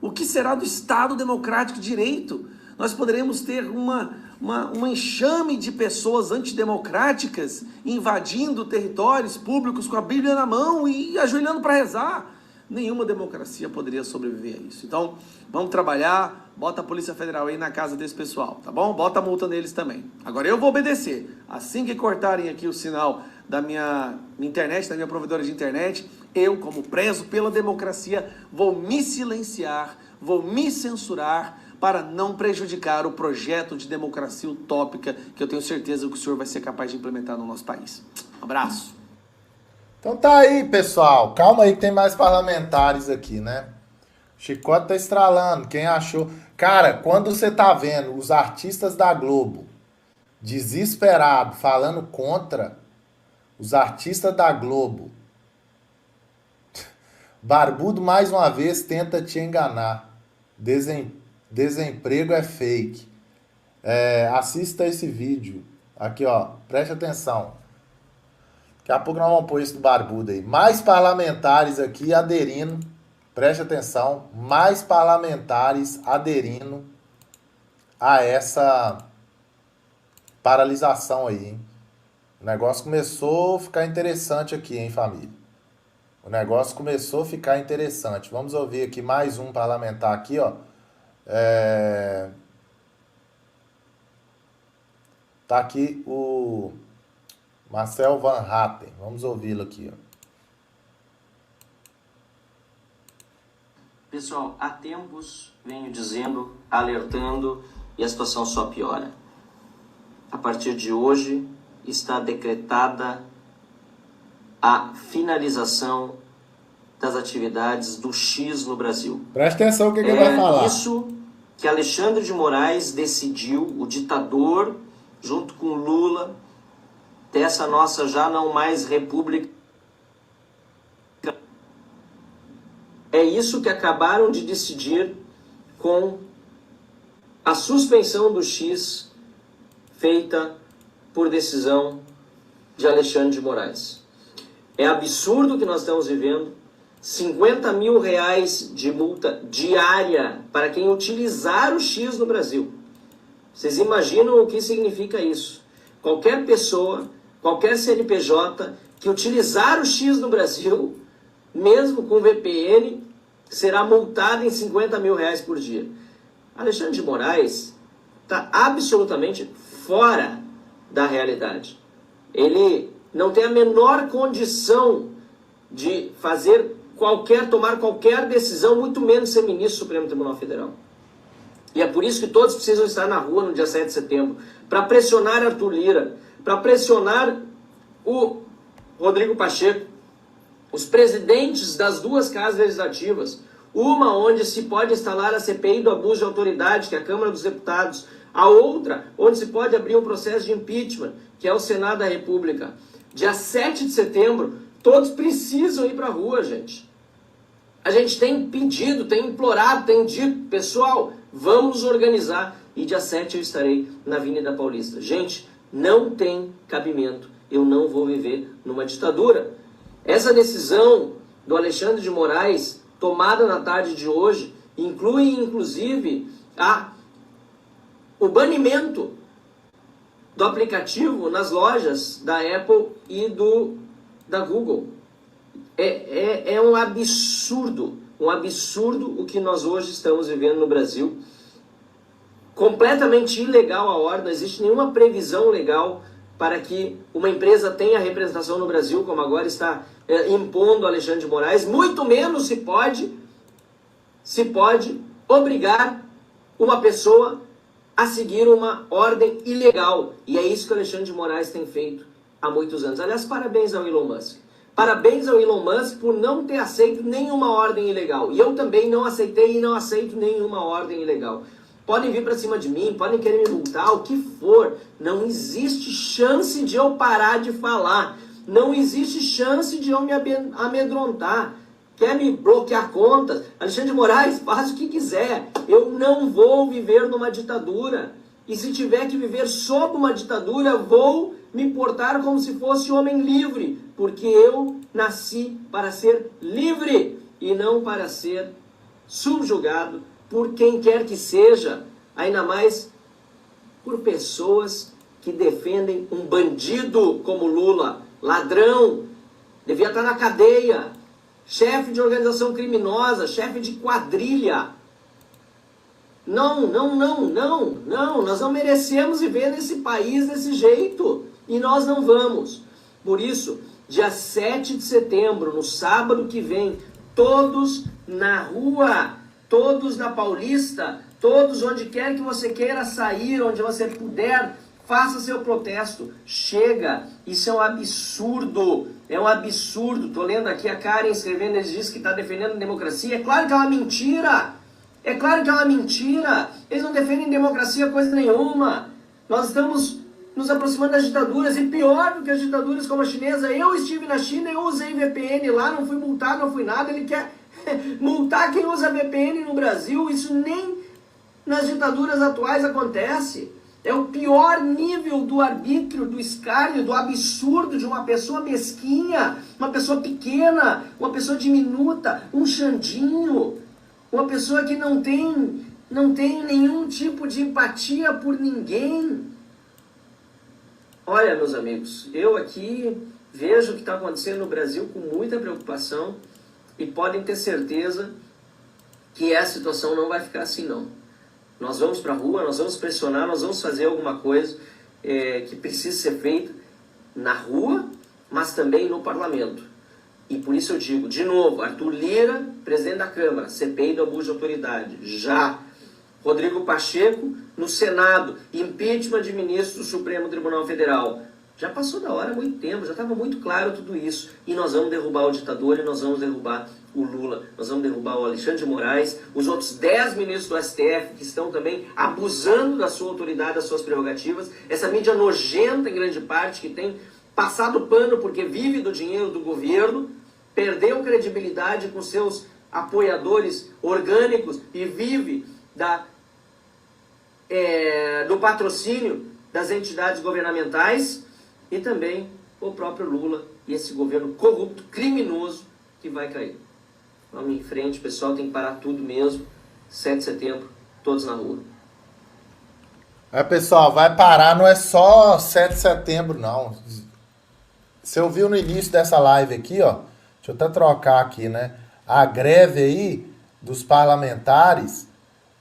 O que será do Estado Democrático de Direito? Nós poderemos ter um enxame de pessoas antidemocráticas invadindo territórios públicos com a Bíblia na mão e ajoelhando para rezar. Nenhuma democracia poderia sobreviver a isso. Então, vamos trabalhar, bota a Polícia Federal aí na casa desse pessoal, tá bom? Bota a multa neles também. Agora eu vou obedecer. Assim que cortarem aqui o sinal da minha internet, da minha provedora de internet, eu, como prezo pela democracia, vou me silenciar, vou me censurar para não prejudicar o projeto de democracia utópica que eu tenho certeza que o senhor vai ser capaz de implementar no nosso país. Um abraço. Então tá aí, pessoal. Calma aí que tem mais parlamentares aqui, né? Chicote tá estralando. Quem achou... Cara, quando você tá vendo os artistas da Globo desesperados falando contra os artistas da Globo, Barbudo mais uma vez tenta te enganar. Desemprego é fake. Assista esse vídeo. Aqui, ó. Preste atenção. Daqui a pouco nós vamos pôr isso do Barbudo aí. Mais parlamentares aqui aderindo. Preste atenção. Mais parlamentares aderindo a essa paralisação aí, hein? O negócio começou a ficar interessante aqui, hein, família? O negócio começou a ficar interessante. Vamos ouvir aqui mais um parlamentar aqui, ó. Tá aqui o Marcel Van Hatten. Vamos ouvi-lo aqui, ó. Pessoal, há tempos venho dizendo, alertando, e a situação só piora. A partir de hoje está decretada a finalização das atividades do X no Brasil. Presta atenção no que ele vai falar. Isso que Alexandre de Moraes decidiu, o ditador, junto com Lula, dessa nossa já não mais república. É isso que acabaram de decidir com a suspensão do X feita por decisão de Alexandre de Moraes. É absurdo o que nós estamos vivendo. 50 mil reais de multa diária para quem utilizar o X no Brasil. Vocês imaginam o que significa isso? Qualquer pessoa, qualquer CNPJ que utilizar o X no Brasil, mesmo com VPN, será multado em 50 mil reais por dia. Alexandre de Moraes está absolutamente fora da realidade. Ele não tem a menor condição de tomar qualquer decisão, muito menos ser ministro do Supremo Tribunal Federal. E é por isso que todos precisam estar na rua no dia 7 de setembro, para pressionar Arthur Lira, para pressionar o Rodrigo Pacheco, os presidentes das duas casas legislativas, uma onde se pode instalar a CPI do abuso de autoridade, que é a Câmara dos Deputados, a outra onde se pode abrir um processo de impeachment, que é o Senado da República. Dia 7 de setembro, todos precisam ir para a rua, gente. A gente tem pedido, tem implorado, tem dito, pessoal, vamos nos organizar. E dia 7 eu estarei na Avenida Paulista. Gente, não tem cabimento. Eu não vou viver numa ditadura. Essa decisão do Alexandre de Moraes, tomada na tarde de hoje, inclui, inclusive, o banimento do aplicativo nas lojas da Apple e da Google. É um absurdo o que nós hoje estamos vivendo no Brasil. Completamente ilegal a ordem, não existe nenhuma previsão legal para que uma empresa tenha representação no Brasil, como agora está impondo Alexandre de Moraes. Muito menos se pode obrigar uma pessoa a seguir uma ordem ilegal. E é isso que Alexandre de Moraes tem feito há muitos anos. Aliás, parabéns ao Elon Musk. Parabéns ao Elon Musk por não ter aceito nenhuma ordem ilegal. E eu também não aceitei e não aceito nenhuma ordem ilegal. Podem vir para cima de mim, podem querer me multar, o que for. Não existe chance de eu parar de falar. Não existe chance de eu me amedrontar. Quer me bloquear contas? Alexandre de Moraes, faz o que quiser. Eu não vou viver numa ditadura. E se tiver que viver sob uma ditadura, vou me portar como se fosse homem livre. Porque eu nasci para ser livre e não para ser subjugado por quem quer que seja, ainda mais por pessoas que defendem um bandido como Lula, ladrão, devia estar na cadeia, chefe de organização criminosa, chefe de quadrilha. Não, nós não merecemos viver nesse país desse jeito, e nós não vamos. Por isso, dia 7 de setembro, no sábado que vem, todos na rua, todos na Paulista, todos onde quer que você queira sair, onde você puder, faça seu protesto. Chega, isso é um absurdo, é um absurdo. Estou lendo aqui a Karen escrevendo, eles dizem que está defendendo a democracia. É claro que é uma mentira, é claro que é uma mentira. Eles não defendem democracia coisa nenhuma. Nós estamos nos aproximando das ditaduras, e pior do que as ditaduras como a chinesa. Eu estive na China, eu usei VPN lá, não fui multado, não fui nada. Ele quer multar quem usa VPN no Brasil. Isso nem nas ditaduras atuais acontece. É o pior nível do arbítrio, do escárnio, do absurdo de uma pessoa mesquinha, uma pessoa pequena, uma pessoa diminuta, um xandinho, uma pessoa que não tem nenhum tipo de empatia por ninguém. Olha, meus amigos, eu aqui vejo o que está acontecendo no Brasil com muita preocupação, e podem ter certeza que essa situação não vai ficar assim, não. Nós vamos para a rua, nós vamos pressionar, nós vamos fazer alguma coisa que precisa ser feita na rua, mas também no parlamento. E por isso eu digo, de novo, Arthur Lira, presidente da Câmara, CPI do abuso de autoridade, já. Rodrigo Pacheco, no Senado, impeachment de ministro do Supremo Tribunal Federal. Já passou da hora há muito tempo, já estava muito claro tudo isso. E nós vamos derrubar o ditador, e nós vamos derrubar o Lula, nós vamos derrubar o Alexandre de Moraes, os outros 10 ministros do STF que estão também abusando da sua autoridade, das suas prerrogativas. Essa mídia nojenta, em grande parte, que tem passado pano porque vive do dinheiro do governo, perdeu credibilidade com seus apoiadores orgânicos e vive do patrocínio das entidades governamentais, e também o próprio Lula e esse governo corrupto, criminoso, que vai cair. Vamos em frente, pessoal, tem que parar tudo mesmo. 7 de setembro, todos na rua. Pessoal, vai parar, não é só 7 de setembro, não. Você ouviu no início dessa live aqui, ó, deixa eu até trocar aqui, né? A greve aí dos parlamentares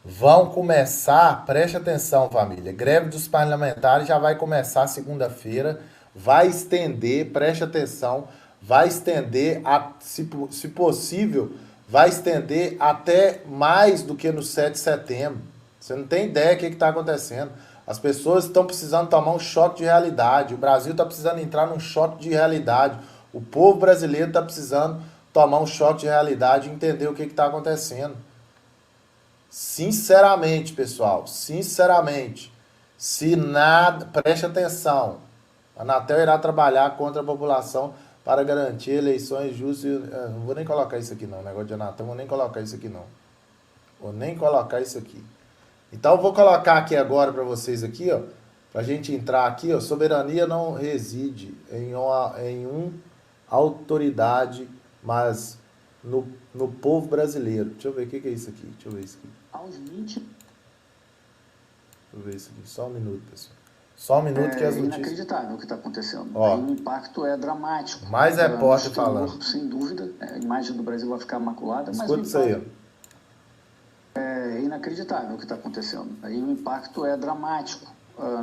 vão começar, preste atenção, família, greve dos parlamentares já vai começar segunda-feira, vai estender, preste atenção, vai estender, se possível, vai estender até mais do que no 7 de setembro. Você não tem ideia do que está acontecendo. As pessoas estão precisando tomar um choque de realidade. O Brasil está precisando entrar num choque de realidade. O povo brasileiro está precisando tomar um choque de realidade e entender o que está acontecendo. Sinceramente, pessoal, sinceramente, se nada, preste atenção, a Anatel irá trabalhar contra a população para garantir eleições justas. Não vou nem colocar isso aqui não, negócio de Anatel, vou nem colocar isso aqui não. Vou nem colocar isso aqui. Então eu vou colocar aqui agora para vocês aqui, ó, pra gente entrar aqui, ó, soberania não reside em uma autoridade, mas no povo brasileiro. Deixa eu ver o que é isso aqui. Deixa eu ver isso aqui. Aos 20. Deixa eu ver isso aqui. Só um minuto, pessoal. Só um minuto que as notícias... É inacreditável o que está acontecendo. Ó, aí o impacto é dramático. Mais repórter falando. Sem dúvida. A imagem do Brasil vai ficar maculada. Escuta mas isso aí, ó. É inacreditável o que está acontecendo. Aí o impacto é dramático.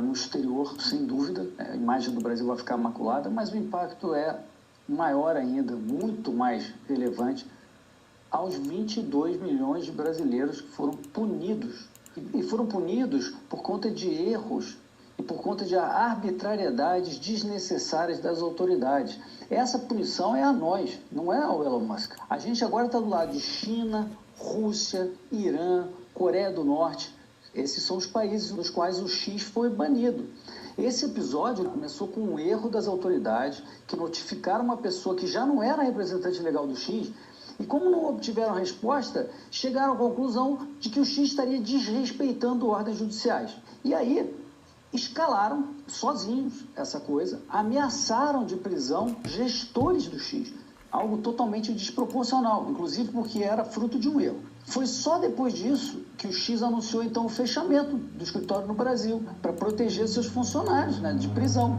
No exterior, sem dúvida. A imagem do Brasil vai ficar maculada, mas o impacto é maior ainda, muito mais relevante, aos 22 milhões de brasileiros que foram punidos. E foram punidos por conta de erros e por conta de arbitrariedades desnecessárias das autoridades. Essa punição é a nós, não é ao Elon Musk. A gente agora está do lado de China, Rússia, Irã, Coreia do Norte. Esses são os países nos quais o X foi banido. Esse episódio começou com um erro das autoridades que notificaram uma pessoa que já não era representante legal do X e, como não obtiveram resposta, chegaram à conclusão de que o X estaria desrespeitando ordens judiciais. E aí escalaram sozinhos essa coisa, ameaçaram de prisão gestores do X. Algo totalmente desproporcional, inclusive porque era fruto de um erro. Foi só depois disso que o X anunciou, então, o fechamento do escritório no Brasil, para proteger seus funcionários, né, de prisão.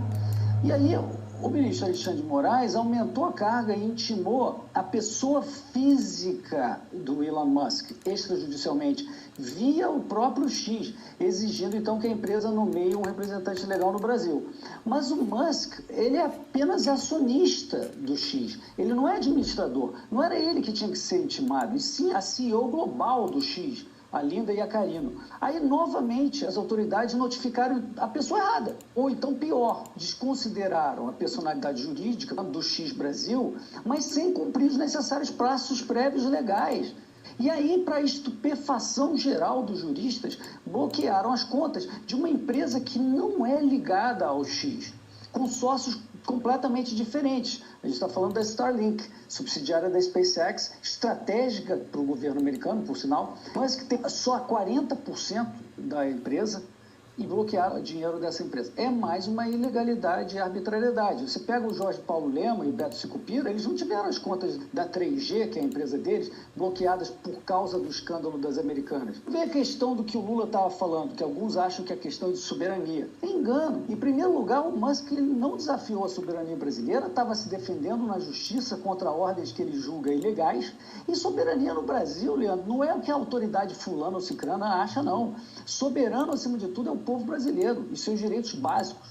E aí, o ministro Alexandre de Moraes aumentou a carga e intimou a pessoa física do Elon Musk, extrajudicialmente, via o próprio X, exigindo, então, que a empresa nomeie um representante legal no Brasil. Mas o Musk, ele é apenas acionista do X, ele não é administrador, não era ele que tinha que ser intimado, e sim a CEO global do X, a Linda e a Carino. Aí, novamente, as autoridades notificaram a pessoa errada. Ou então, pior, desconsideraram a personalidade jurídica do X Brasil, mas sem cumprir os necessários prazos prévios legais. E aí, para a estupefação geral dos juristas, bloquearam as contas de uma empresa que não é ligada ao X, com sócios completamente diferentes. A gente está falando da Starlink, subsidiária da SpaceX, estratégica para o governo americano, por sinal, mas que tem só 40% da empresa e bloquearam o dinheiro dessa empresa. É mais uma ilegalidade e arbitrariedade. Você pega o Jorge Paulo Lema e o Beto Sicupira, eles não tiveram as contas da 3G, que é a empresa deles, bloqueadas por causa do escândalo das americanas. Vem a questão do que o Lula estava falando, que alguns acham que é questão de soberania. É engano. Em primeiro lugar, o Musk ele não desafiou a soberania brasileira, estava se defendendo na justiça contra ordens que ele julga ilegais. E soberania no Brasil, Leandro, não é o que a autoridade fulana ou cicrana acha, não. Soberano, acima de tudo, é o povo brasileiro e seus direitos básicos,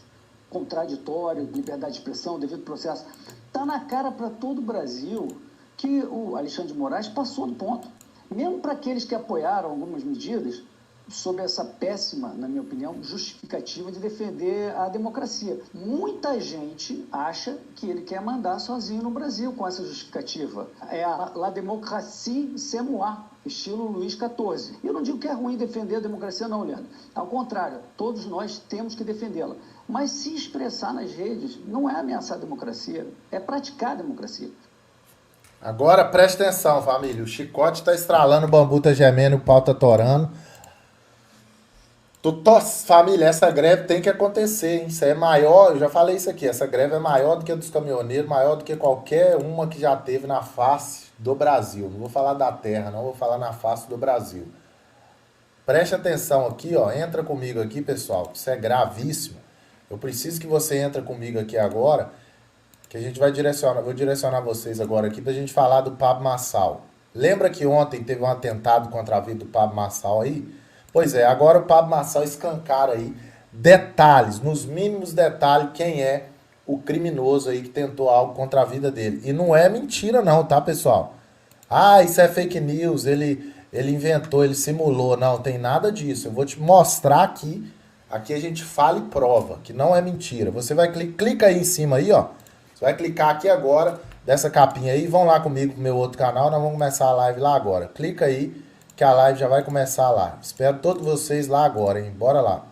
contraditório, liberdade de expressão, devido processo. Está na cara para todo o Brasil que o Alexandre de Moraes passou do ponto. Mesmo para aqueles que apoiaram algumas medidas, sob essa péssima, na minha opinião, justificativa de defender a democracia. Muita gente acha que ele quer mandar sozinho no Brasil com essa justificativa. É a La Démocratie c'est moi, estilo Luís XIV. Eu não digo que é ruim defender a democracia não, Leandro. Ao contrário, todos nós temos que defendê-la. Mas se expressar nas redes não é ameaçar a democracia, é praticar a democracia. Agora presta atenção, família. O chicote está estralando, o bambu está gemendo, o pau está torando. Família, essa greve tem que acontecer, hein? Isso é maior, eu já falei isso aqui, essa greve é maior do que a dos caminhoneiros, maior do que qualquer uma que já teve na face do Brasil. Não vou falar da terra, não, vou falar na face do Brasil. Preste atenção aqui, ó, entra comigo aqui, pessoal, isso é gravíssimo. Eu preciso que você entre comigo aqui agora, que a gente vai direcionar, vou direcionar vocês agora aqui pra gente falar do Pablo Marçal. Lembra que ontem teve um atentado contra a vida do Pablo Marçal aí? Pois é, agora o Pablo Marçal escancara aí detalhes, nos mínimos detalhes, quem é o criminoso aí que tentou algo contra a vida dele. E não é mentira não, tá, pessoal? Ah, isso é fake news, ele inventou, ele simulou. Não, tem nada disso. Eu vou te mostrar aqui. Aqui a gente fala e prova, que não é mentira. Você vai clica aí em cima aí, ó. Você vai clicar aqui agora, dessa capinha aí, vão lá comigo pro meu outro canal, nós vamos começar a live lá agora. Clica aí, que a live já vai começar lá. Espero todos vocês lá agora, hein? Bora lá.